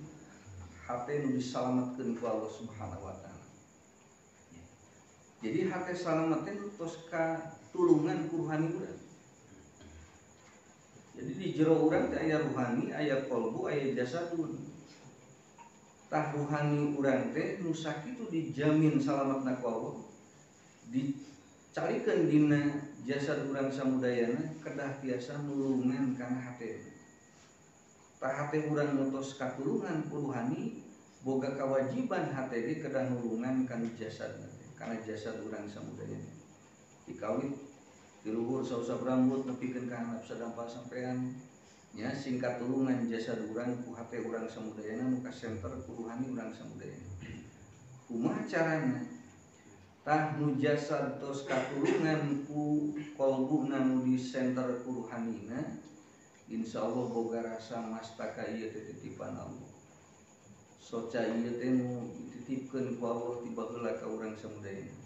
Hate nu disalametkeun ku Allah Subhanahu wa taala. Jadi hate salamet teh tos ka tulungan ku ruhani urang. Jadi di jero urang teh aya ruhani, aya qalbu, aya jasadun. Tah ruhani urang teh nu sakitu dijamin salametna ku Allah. Dicalikeun dina jasad urang samudayana kedah tiasa nulungan kana hate. Tah hate urang nutos katulungan ku ruhani boga kewajiban hate ge kedah nulungan kana jasadna kana jasad urang samudayana. Dikawit di luhur sausap rambut nepikeun ka handap sadampa sampean nya singkat tulungan jasad urang ku hate urang samudayana nu ka senter ku ruhani urang samudayana. Kumaha carana? Tah nu jasad tos katulungan ku qalbuna nu di senter ku ruhanina, insyaallah boga rasa mastaka ieu teh titipan Allah. Soca ieu teh nu dititipkeun ku Allah ti baheula ka urang samudayana.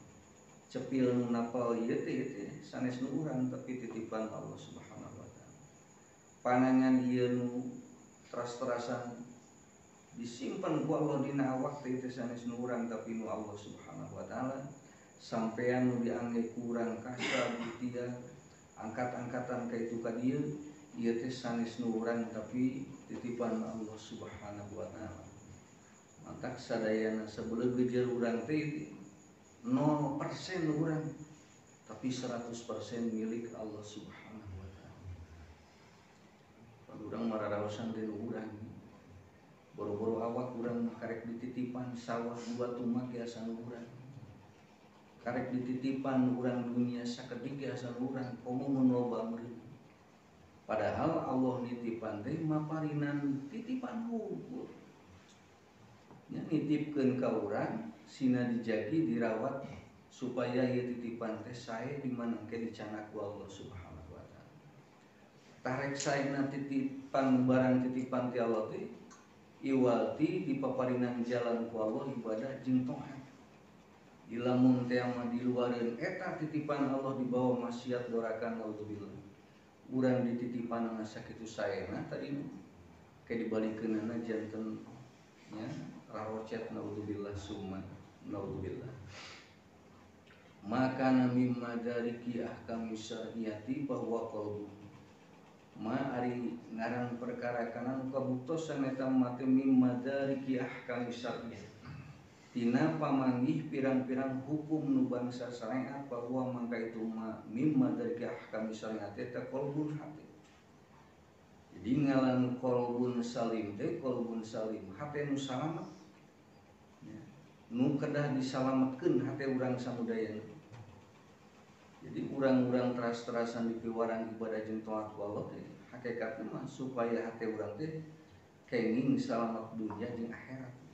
Cepil nu napal ieu teh sanes nu urang tapi titipan Allah Subhanahu wa taala. Panangan ieu nu teras-terasan disimpen ku Allah dina awak teh sanes nu urang tapi nu Allah Subhanahu wa taala. Sampean nu diangge kurang kasar ikhtiar angkat-angkatan ka itu ka dieu ieu teh sanes nu urang tapi titipan Allah Subhanahu wa taala. Mantak sadayana sabeuleum gejer urang teh 0% urang tapi 100% milik Allah Subhanahu wa taala. Urang mararaosan deui urang. Boro-boro awak urang karek dititipan sawah 2 tumak ge asa urang. Karek dititipan urang dunia sakedik ge asa urang komo mun loba meureun. Padahal Allah nitipan teh maparinan titipan hungkul. Nya nitipkeun ka urang sina dijagi dirawat supaya ieu titipan teh sae dimanangke dicana ku Allah Subhanahu wa taala. Tarek saena titipan barang titipan ti Allah teh iwalti dipaparinan jalan ku Allah ibadah jeung taat. Ilamun teh mah di luareun eta titipan Allah dibawa maksiat dorakan naudzubillah. Urang dititipan sakitu saena tadi ke dibalikeunana janten nya rarocet naudzubillah summa naudzubillah. Maka nami madariki ahkam syar'iyati bahwa qalbu ma ari ngaran perkara kana nu kabuktosan eta mate mim madariki ahkam syar'iyah tina pamanggih pirang-pirang hukum nu bangsa syariat bahwa mangka itu mim madariki ahkam syar'iyah eta qalbun hati. Jadi ngalan qalbun salim teh qalbun salim hate nu salamet nu kedah disalametkeun hate urang samudayana. Jadi urang-urang teras-terasan dipiwarang ibadah jeung taat ku Allah teh hakikatna mah supaya hate urang teh kenging salamet dunya jeung akhirat.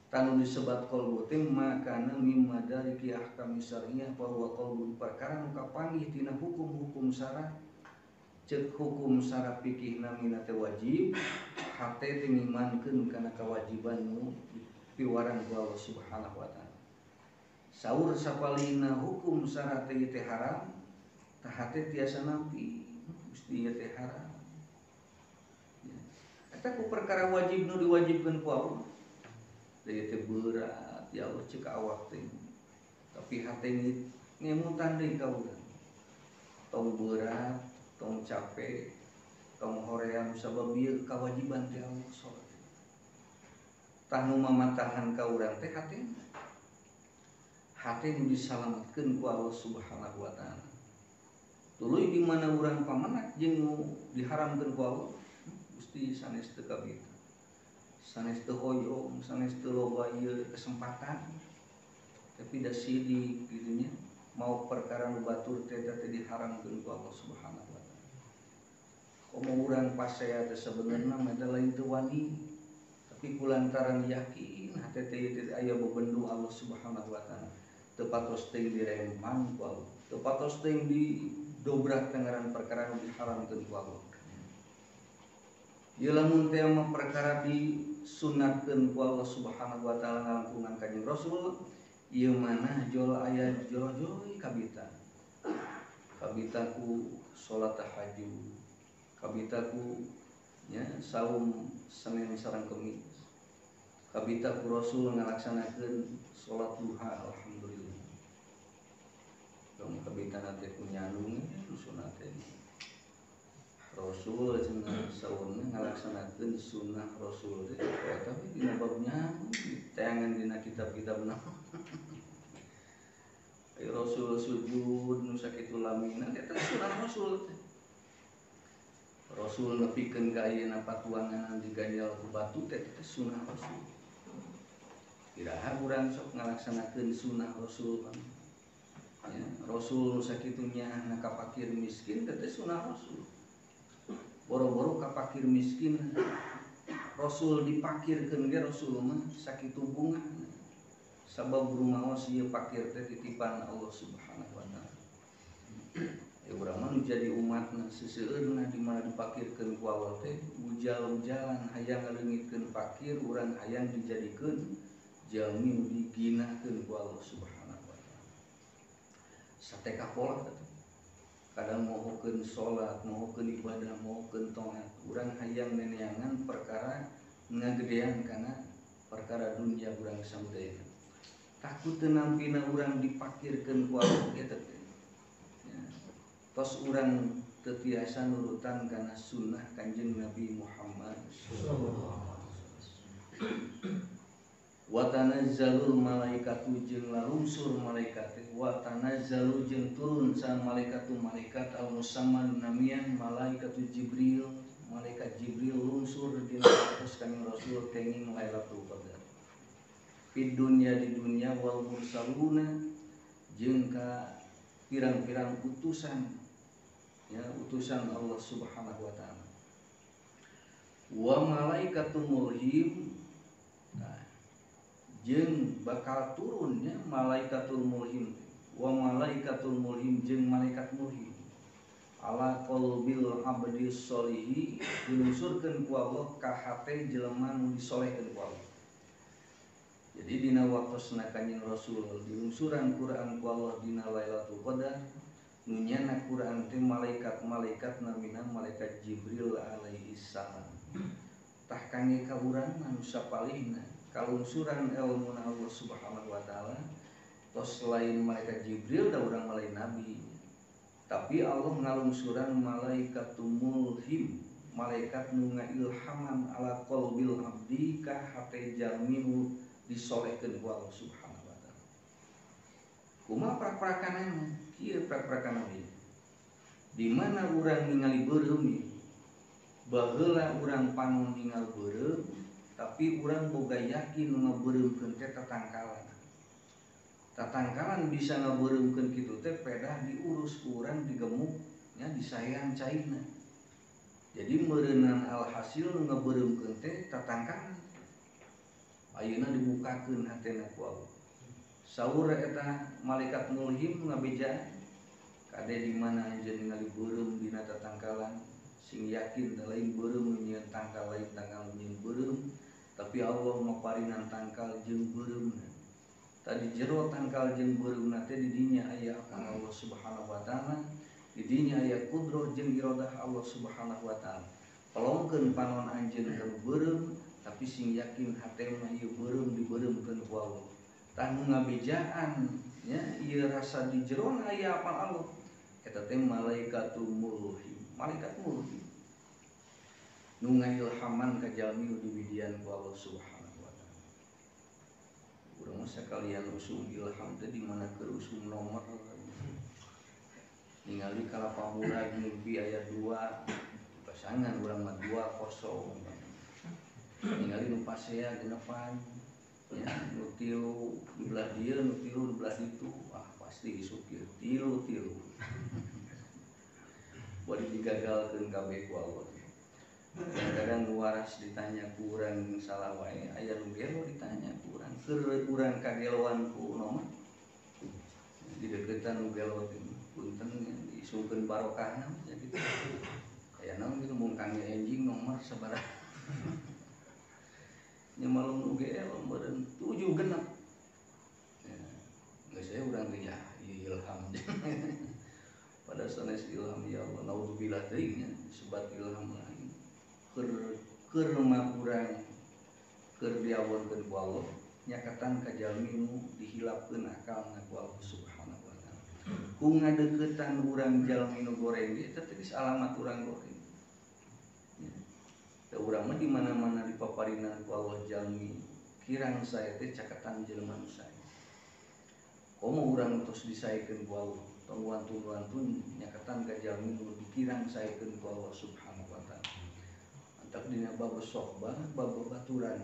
Tanu disebat qalbu teh makana mimma dariki ahkam syar'iyyah bahwa qalbu perkara nu kapanggih tina hukum-hukum syara ceuk hukum syara fikih namina teh wajib hate teh ngimankeun kana kewajiban nu piwarang ku Allah Subhanahu wa taala. Saur sapalina hukum syara teh haram tah hate tiasa nampi gusti ieu teh haram. Eta ku perkara wajib nu diwajibkeun ku Allah. Deui teh berat ya Allah ceuk awak teh. Tapi hate ngemutan deui ka urang. Tong berat, tong capek, tong hoream sabab ieu kewajiban ti Allah salat. Tah nu mamatahan ka urang teh hate nu disalametkeun ku Allah Subhanahu wa taala. Tuluy di mana urang pamanak jeung nu diharamkeun ku Allah gusti sanes teu kabita. Sanes teu hoyong, sanes teu loba ieu kesempatan. Tapi da sidik kitu nya mau perkara nu batur teh diharamkeun ku Allah Subhanahu wa taala. Komo urang pasea teh sabenerna mah lain teu wani, tapi kulantaran yakin hate teh aya bebendu Allah Subhanahu wa taala. tepatos teuing dirempang ku Allah, tepatos teuing didobrak tengaran perkara nu diharamkeun ku Allah. Ieu lamun teh mah perkara disunatkeun ku Allah Subhanahu wa taala ngalangkungan Kanjeng Rasul, ieu manah jol aya jol-jol kabita. Kabita ku salat tahajud, kabita ku nya saum Senin sareng Kemis. Kabita ku Rasul ngalaksanakeun salat duha alhamdulillah. Dong kabita teh ku nyalung sunat teh. Rasul cenah sauna ngalaksanakeun sunnah Rasul teh eta we dina babnya tayangan dina kitab-kitabna. Rasul sujud nu sakitu lamina eta sunnah Rasul teh. Rasul nepikeun ka ayeuna patuangan diganjal ku batu teh sunnah Rasul. Iraha urang sok ngalaksanakeun sunnah Rasul kan. Ya, Rasul nu sakitu nyahna ka fakir miskin teh sunnah Rasul. Boro-boro ka fakir miskin Rasul dipakirkeun ge Rasul mah sakitu bungahna. Sabab rumaos ieu fakir teh titipan Allah Subhanahu wa taala. Ya urang mah nu jadi umatna seseueurna di mana dipakirkeun ku Allah teh ujal-ujalan hayang ngaleungitkeun fakir, urang hayang dijadikeun jalmi nu diginahkeun ku Allah Subhanahu wa taala. Sateka pola teh. Kadang mohokeun salat, mohokeun ibadah, mohokeun taat, urang hayang neneangan perkara ngagedean kana perkara dunia urang samudaya. Takut teu nampina urang dipakirkeun ku Allah kitu teh. Ya. Tos urang teu tiasa nurutan kana sunnah Kanjeng Nabi Muhammad sallallahu alaihi wasallam. Wa tanazzalul malaikatu jeung larungsur malaikat wa tanazzalu jeung turun sa malaikatu malaikat al musamman namian malaikatu Jibril, malaikat Jibril lungsur dina atas Kanjeng Rasul kenging Lailatul Qadar. Di dunya wal mursaluna jeung ka pirang-pirang utusan, ya utusan Allah Subhanahu wa taala. Wa malaikatul mulhim jeung bakal turunnya malaikatul mulhim wa malaikatul mulhim jeung malaikat mulhim ala qalbil abdi sholihi dilungsurkeun ku Allah ka hate jelema nu disolehkeun ku Allah. Jadi dina waktosna Kanjeng Rasul dilungsuran Quran ku Allah dina Lailatul Qadar nu nyana Quran teh malaikat-malaikat namina malaikat Jibril alaihi salam. Tah kangge ka urang anu sapalihna kalungsuran ilmu Allah Subhanahu wa taala tos lain malaikat Jibril da urang lain nabi, tapi Allah ngalungsuran malaikatul mulhim, malaikat nu ngailhaman ala qalbil abdi ka hate jalmi nu disolehkeun ku Allah Subhanahu wa taala. Kumaha prakarakanana? Kieu prakarakanana ieu. Di mana urang ningali beureum baheula urang panon ningali beureum, tapi urang boga yakin ngabeureumkeun teh tatangkalan. Tatangkalan bisa ngabeureumkeun kitu teh pedah diurus ku urang digemuk nya disayang caina. Jadi meureunan alhasil ngabeureumkeun teh tatangkalan. Ayeuna dibukakeun hatena ku Allah. Saur eta malaikat mulhim ngabeja kade di mana anjeun ningali beureum dina tatangkalan sing yakin da lain beureum nyieun tangkal lain tangkal nyieun beureum. Tapi Allah maparinan tangkal jeung beureumna. Tadi jero tangkal jeung beureumna teh di dinya aya Allah Subhanahu wa taala, di dinya aya qudrah jeung iradah Allah Subhanahu wa taala. Pelongkeun panon anjeun ka beureum, tapi sing yakin hatena ieu beureum dibeureumkeun ku Allah. Tah nu ngabejaan nya ieu rasa di jerona aya apal Allah. Eta teh malaikatul mulhim, malaikat mulhim. Nu ngailhaman ka jalmi nu diwidian ku Allah Subhanahu wa taala. Urang sakalian usum ilham teh di mana keur usum nomor. Ningali kalapa murag mimpi aya 2 pasangan urang mah 2-0. Ningali nu pasea genepan ya nu 3 di belah dieu nu 3 di belah ditu. Wah pasti disupir 3. Bari digagalkeun kabeh ku Allah. Kadang-kadang waras ditanya ku urang salah wae, aya nu gelo ditanya ku urang, keur urang kageloan ku nomor eta nu gelot punten diisungkeun barokahna nya kitu. Aya naon kitu mung kangge enjing nomor sabaraha. Nya malum nu gelo meureun 7 genep. Ya, geus saya urang ge ya ilham. Pada sanes ilham ya Allah naudzubillah teuing nya sebat ilham lain. Keur mah urang keur diawonkeun ku Allah nyakatan ka jalmi nu dihilapkeun akalna ku Allah Subhanahu wa taala. Ku ngadeuketan urang jalmi nu goreng ge eta teh alamat urang goreng. Ya. Da urang mah di mana-mana dipaparinan ku Allah jalmi kirang sae teh cakatan jelema nu sae. Komo urang tos disaekeun ku Allah, tong wantun-wantun nyakatan ka jalmi nu dikirang saekeun ku Allah Subhanahu wa taala. Antak dina bab sohbah, bab baturan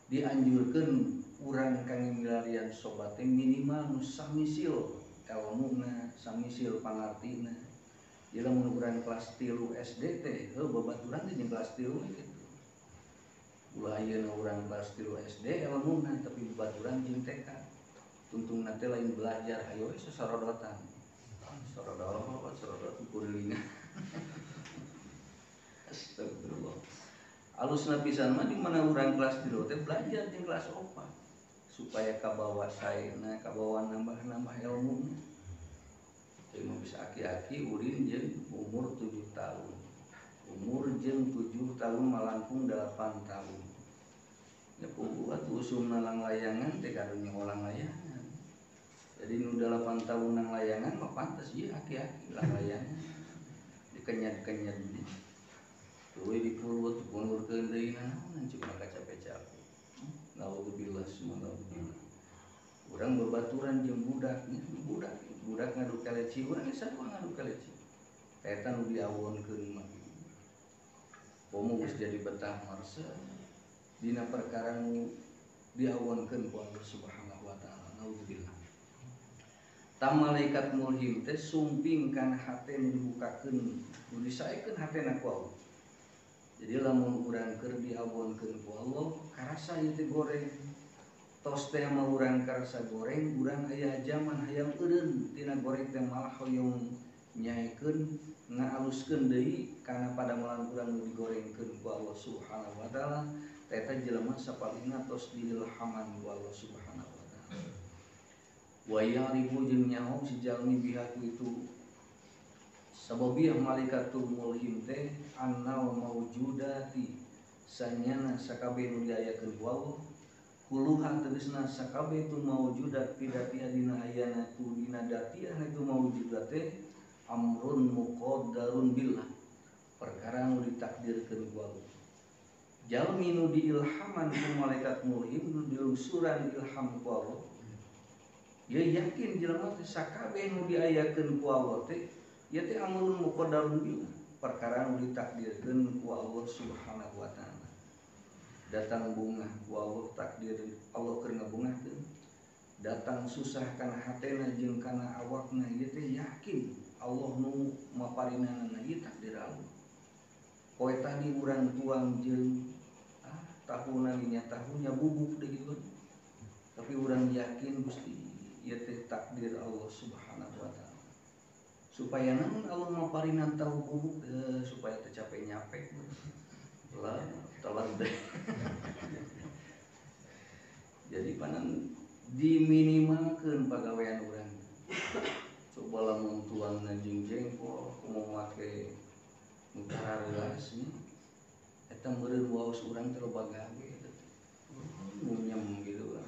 dianjurkeun urang kangge milarian sobat teh minimal nu samisil ilmuna, samisil pangartina. Jadi lamun urang kelas 3 SD teh heuh babaturan teh jeung kelas 3 kitu. Ulah ayeuna urang kelas 3 SD ilmuna tapi babaturan jeung TK. Tuntungna teh lain belajar hayo we sasorodotan. Sorodot kulinya. Astagfirullah. Alusna pisan mah di mana urang kelas 3 teh belajar jeung kelas 4 supaya kabawa saena, kabawa nambah-nambah ilmu. Teu mah bisa aki-aki ulin jeung umur 7 tahun. Umur jeung 7 tahun malangkung 8 tahun. Ya puguh atuh usumna lang layangan teh karunya ulang layangan. Jadi nu 8 tahun nang layangan mah pantes ieu aki-aki lang layangan. Dikenyad-kenyad. Tuh dipurut punurkeun deui naon cuma kacape-cape. Naudzubillah subhanallah. Urang babaturan jeung budak ngadu kaleci urang geus sarua ngadu kaleci. Eta nu diawonkeun mah. Komo geus jadi betah marsa dina perkara nu diawonkeun ku Allah Subhanahu wa taala. Naudzubillah. Tam malaikat mulhim teh sumping kana hate nu dibukakeun, nu disaekeun hatena ku Allah. Jadi lamun urang keur diawonkeun ku Allah, karasa ieu teh goreng. Tos teh mah urang karasa goreng, urang aya zaman hayang eureun tina goreng teh malah hoyong nyaekeun, ngaaluskeun deui kana padamelan urang nu digorengkeun ku Allah Subhanahu wa taala. Eta jelema sapalihna tos diilhaman ku Allah Subhanahu wa taala. Wa ya'rifu jeung nyaho si jalmi bihaku itu sababiah malaikatul mulhim teh annal maujudati sanyana sakabeh nu diayakeun ku Allah kuluhan tegasna sakabeh tu maujudat pidati adina ayana tu dina datiah itu maujudat teh amrun muqaddarun billah perkara nu ditakdirkeun ku Allah. Jalmi nu diilhaman ku malaikat mulhim nu dilungsuran ilham ku Allah. Ye yakin jelema teh sakabeh nu diayakeun ku Allah teh ieu teh amrun muqaddarun billah perkara nu ditakdirkeun ku Allah Subhanahu wa taala. Datang bunga ku Allah takdir Allah keur ngabungahkeun. Datang susah kana hatena jeung kana awakna ieu teh yakin Allah nu maparinana ieu takdir Allah. Poe tadi urang tuang jeung tahuna nya tahunya bubuk deui kitu. Tapi urang yakin Gusti ieu teh takdir Allah Subhanahu wa taala. Supaya namun Allah maparinan tahu bubuk supaya teu capek nyapek. Lah telat deh. Jadi panan diminimalkeun pagawean urang. Coba lamun tuangna jeung jengkol kumaha make nu tararelas nya. Eta meureun waos urang teh loba gawe ngunyem gitu kan.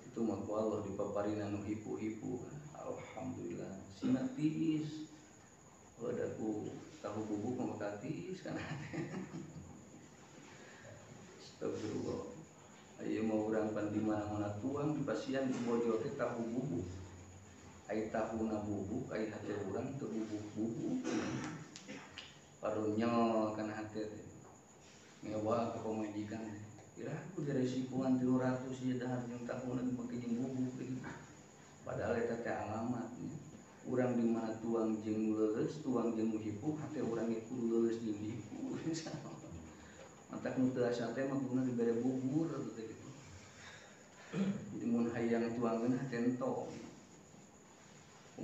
Itu mah ku Allah dipaparina nu hipu-hipu. Alhamdulillah. Sina tiis. Ada ku tahu bubuk mah bakal tiis kana teh. Astagfirullah. Ayo mau urang pan di mana-mana tuang di pasian di bojo teh tahu bubuk. Ai tahuna bubuk, ai hate urang teu bubuk-bubuk. Parunyol kana hate teh. Mewah ka pamajikan teh. Kira aku dari sipuan 300 ieu dahar jeung tahuna dipake jeung bubuk gitu. Padahal eta teh alamatnya. Urang di mana tuang jeung leuleus, tuang jeung hipu, hate urang ge kudu leuleus jeung hipu. Mantak nu teu asa teh mah kuduna dibere bubur teh gitu. Jadi mun hayang tuangkeun hate entong.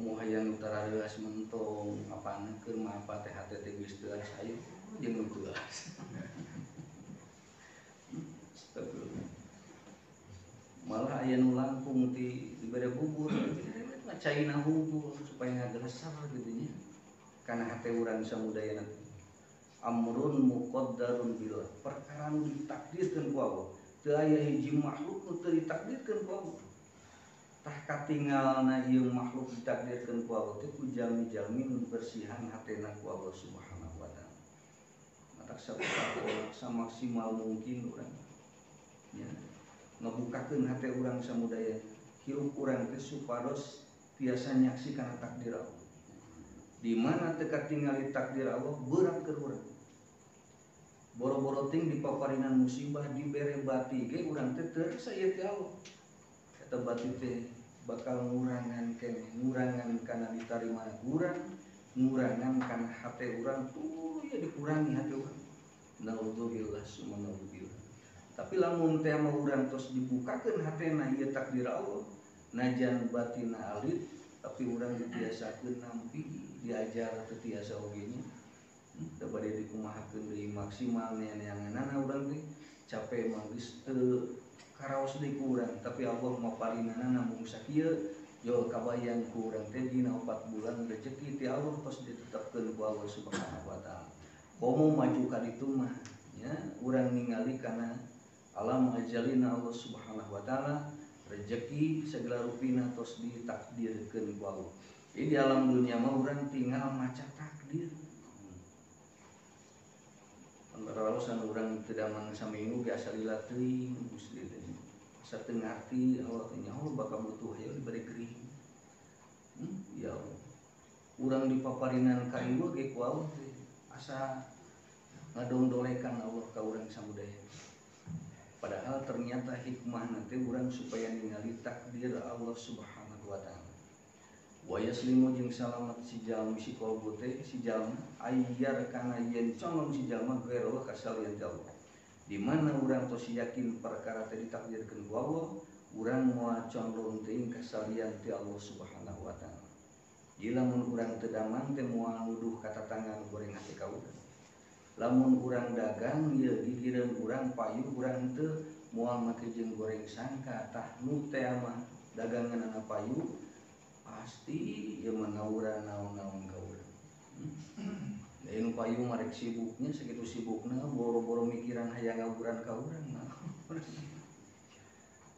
Komo hayang utara reas mentong apana keur mapa teh hate teh geus teu asa ayo jeung teu asa. Astagfirullah. Malah aya nu langkung ti dibere bubur caina hungkul supaya ngageresar gitu nya. Kana hate urang samudayana amrun muqaddarun billah, perkara nu ditakdirkeun ku Allah. Teu aya hiji makhluk nu teu ditakdirkeun ku Allah. Tah katinggalna ieu makhluk ditakdirkeun ku Allah teh ku jalmi-jalmi nu bersihan hatena ku Allah Subhanahu wa taala. Matak samaksimal mungkin urang nya ngabukakeun hate urang samudaya hirup urang teh supados tiasa nyaksi kana takdir Allah. Di mana teu katingali takdir Allah berat keur urang. Boro-boro ting dipaparinan musibah dibere bati ge urang teh teu rasa ieu ti Allah. Eta bati teh bakal ngurangan keneh, ngurangan kana ditarima urang, ngurangan kana hate urang tuh ya dikurangi hate urang. Naudzubillah summa naudzubillah. Tapi lamun teh mah urang tos dibukakeun hatena ieu takdir Allah, najan batina alit tapi urang dibiasakeun nampi diajar teu tiasa oge nya. Da bade dikumahakeun deui maksimal neanganana urang teh capek mah geus teu karaos deui ku urang, tapi Allah maparinana namung sakieu yo kabayang ku urang teh dina 4 bulan rezeki ti Allah tos ditetepkeun ku Allah Subhanahu wa taala. Komo maju ka ditu mah nya urang ningali kana alam ajalina Allah Subhanahu wa taala rezeki segala rupina tos ditakdirkeun ku Allah. Jadi di alam dunia mah urang tinggal maca takdir. Antaraosan urang teu damang saminggu ge asa lila teuing Gusti teh. Asa teu ngarti Allah teh nyaho bakal butuh hayo dibere geuring. Ya Allah. Urang dipaparinan kaieu ge ku Allah teh asa ngadongdolekan Allah ka urang samudaya. Padahal ternyata hikmahna teh urang supaya ningali takdir Allah Subhanahu wa taala. Wa yaslimu jeung salamet si jalma si qalbu teh si jalma ayyar kana yen condong si jalma gair Allah kasalian ti Allah. Di mana urang tos yakin perkara teh ditakdirkeun ku Allah, urang moal condong teuing kasalian ti Allah Subhanahu wa taala. Lamun urang teu damang teh moal nuduh katatangan goreng hati ka urang. Lamun urang dagang ieu gigireun urang payu urang teu moal make jeung goreng sangka tah nu teh mah daganganna payu pasti ieu mah ngawuran naon-naon ka urang. Lain payu marek sibuknya sakitu sibukna boro-boro mikiran hayang ngawuran ka urang nah.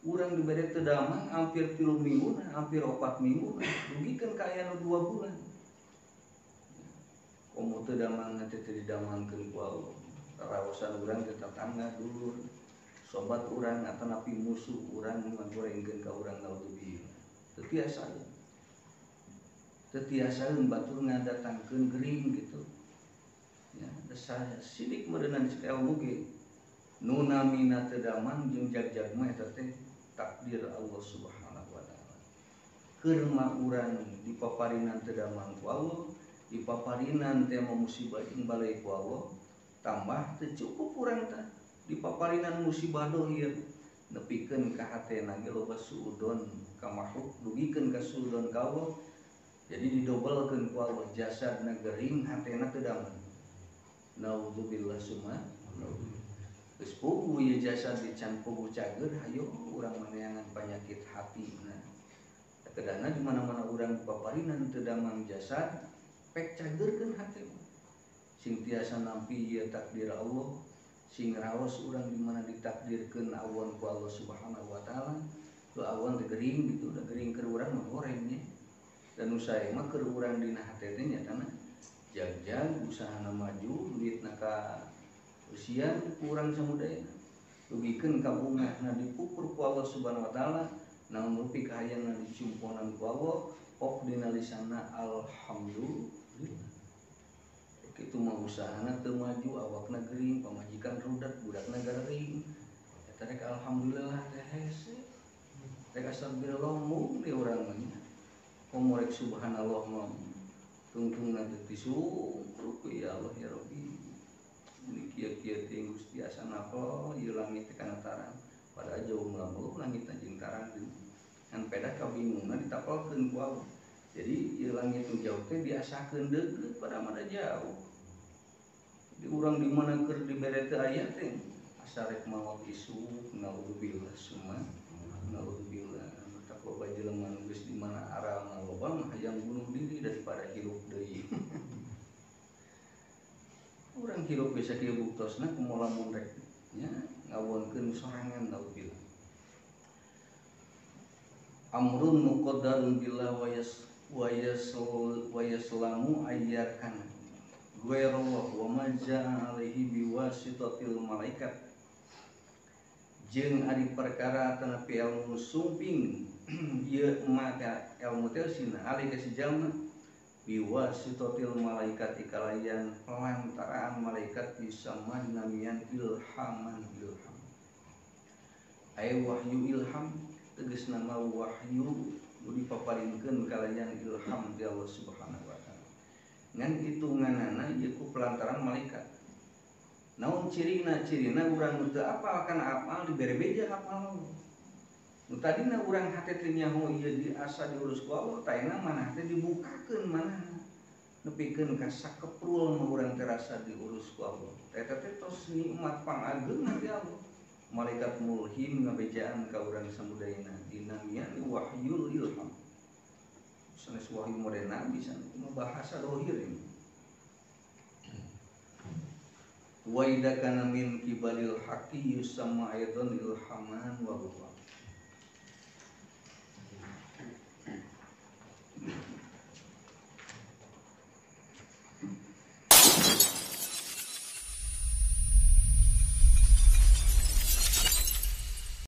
Urang dibere teu damang hampir 3 minggu hampir 4 minggu dugikeun ka aya nu 2 bulan. Komo teu damang teh teu didamangkeun ku Allah. Raosan urang teh tetangga dulur sobat urang atau napi musuh urang ngagorengkeun ka urang naudzubillah. Teu tiasa. Teu tiasaeun batur ngadatangkeun gering gitu. Ya, dasa sidik meureunana cek ilmu ge. Nu namina teu damang jeung jag-jag mah eta teh takdir Allah Subhanahu wa taala. Keur mah urang dipaparinan teu damang ku Allah, dipaparinan teh musibah jeung balai ku Allah, tambah teu cukup urang teh dipaparinan musibah dohir nepikeun ka hatena ge loba suudon ka makhluk dugikeun ka suudon ka Allah. Jadi didobelkeun ku Allah jasadna gering hatena teu damang. Naudzubillah summa naudzubillah. Geus puguh ieu jasad dican puguh cager hayo urang maneangan penyakit hati nah. Kedaana di mana-mana urang dipaparinan teu damang jasad pek cagerkeun hate. Sing tiasa nampi ieu takdir Allah, sing raos urang di mana ditakdirkeun awan ku Allah Subhanahu wa taala, tu awan teh gering gitu, da gering keur urang mah goreng nya. Dan usaha mah keur urang dina hate teh nyatana jag-jag usahana maju duitna ka usian ku urang samudaya. Dugikeun ka bungahna dipukur ku Allah Subhanahu wa taala, naon rupi kahayangna dicumponan ku Allah, pok dina lisanna alhamdulillah. Kitu mah usahana teu maju awakna gering, pamajikan rudat budakna gering. Eta rek alhamdulillah teh hese. Rek astagfirullah mung di urang mah nya. Komo rek subhanallah mah tungtungna teh tisungkruk ya Allah ya Rabbi. Ini kieu-kieu teh Gusti asa napa ieu langit teh kana tarang. Padahal jauh melampau langit jeung tarang. Kan pedah kabingungna ditapalkeun ku Allah. Jadi langit nu jauh teh diasakeun deukeut pada mana jauh. Di urang di mana keur dibere teu aya teh asa rek maot isuk naudzubillah summa naudzubillah. Tak loba jelema nu geus di mana aralna loba mah hayang bunuh diri daripada hirup deui. Urang hirup bisa kieu buktosna kumaha lamun rek nya ngawonkeun sorangan naudzubillah. Amrun muqaddarun billah wa yaslamu ayyakan ghairallah wa ma jaa alaihi biwasitatil malaikat jeung ari perkara tanapi ilmu sumping ieu maka ilmu teh sina alih ka si jalma biwasitatil malaikat ikalayan lantaran malaikat disamah namian ilhaman ilham aya wahyu ilham tegas nama wahyu nu dipaparinkeun kalayan ilham ti Allah Subhanahu wa taala. Ngan hitunganana ieu ku pelantaran malaikat. Naon cirina urang nu teu apal kana apal dibere beja hafal. Nu tadina urang hate teh nyaho ieu diasa diurus ku Allah, taena manah teh dibukakeun manah. Nepikeun ka sakeprul mah urang teh rasa diurus ku Allah. Eta teh tos nikmat pangageung ti Allah. Malaikat mulhim ngabejaan ka urang samudayana dinamian wahyul ilham. Sanes wahyu modern bisa bahasa dohir ini. Wa idza kana min kibalil haqqi yusamma aidan ilhaman wa ruha.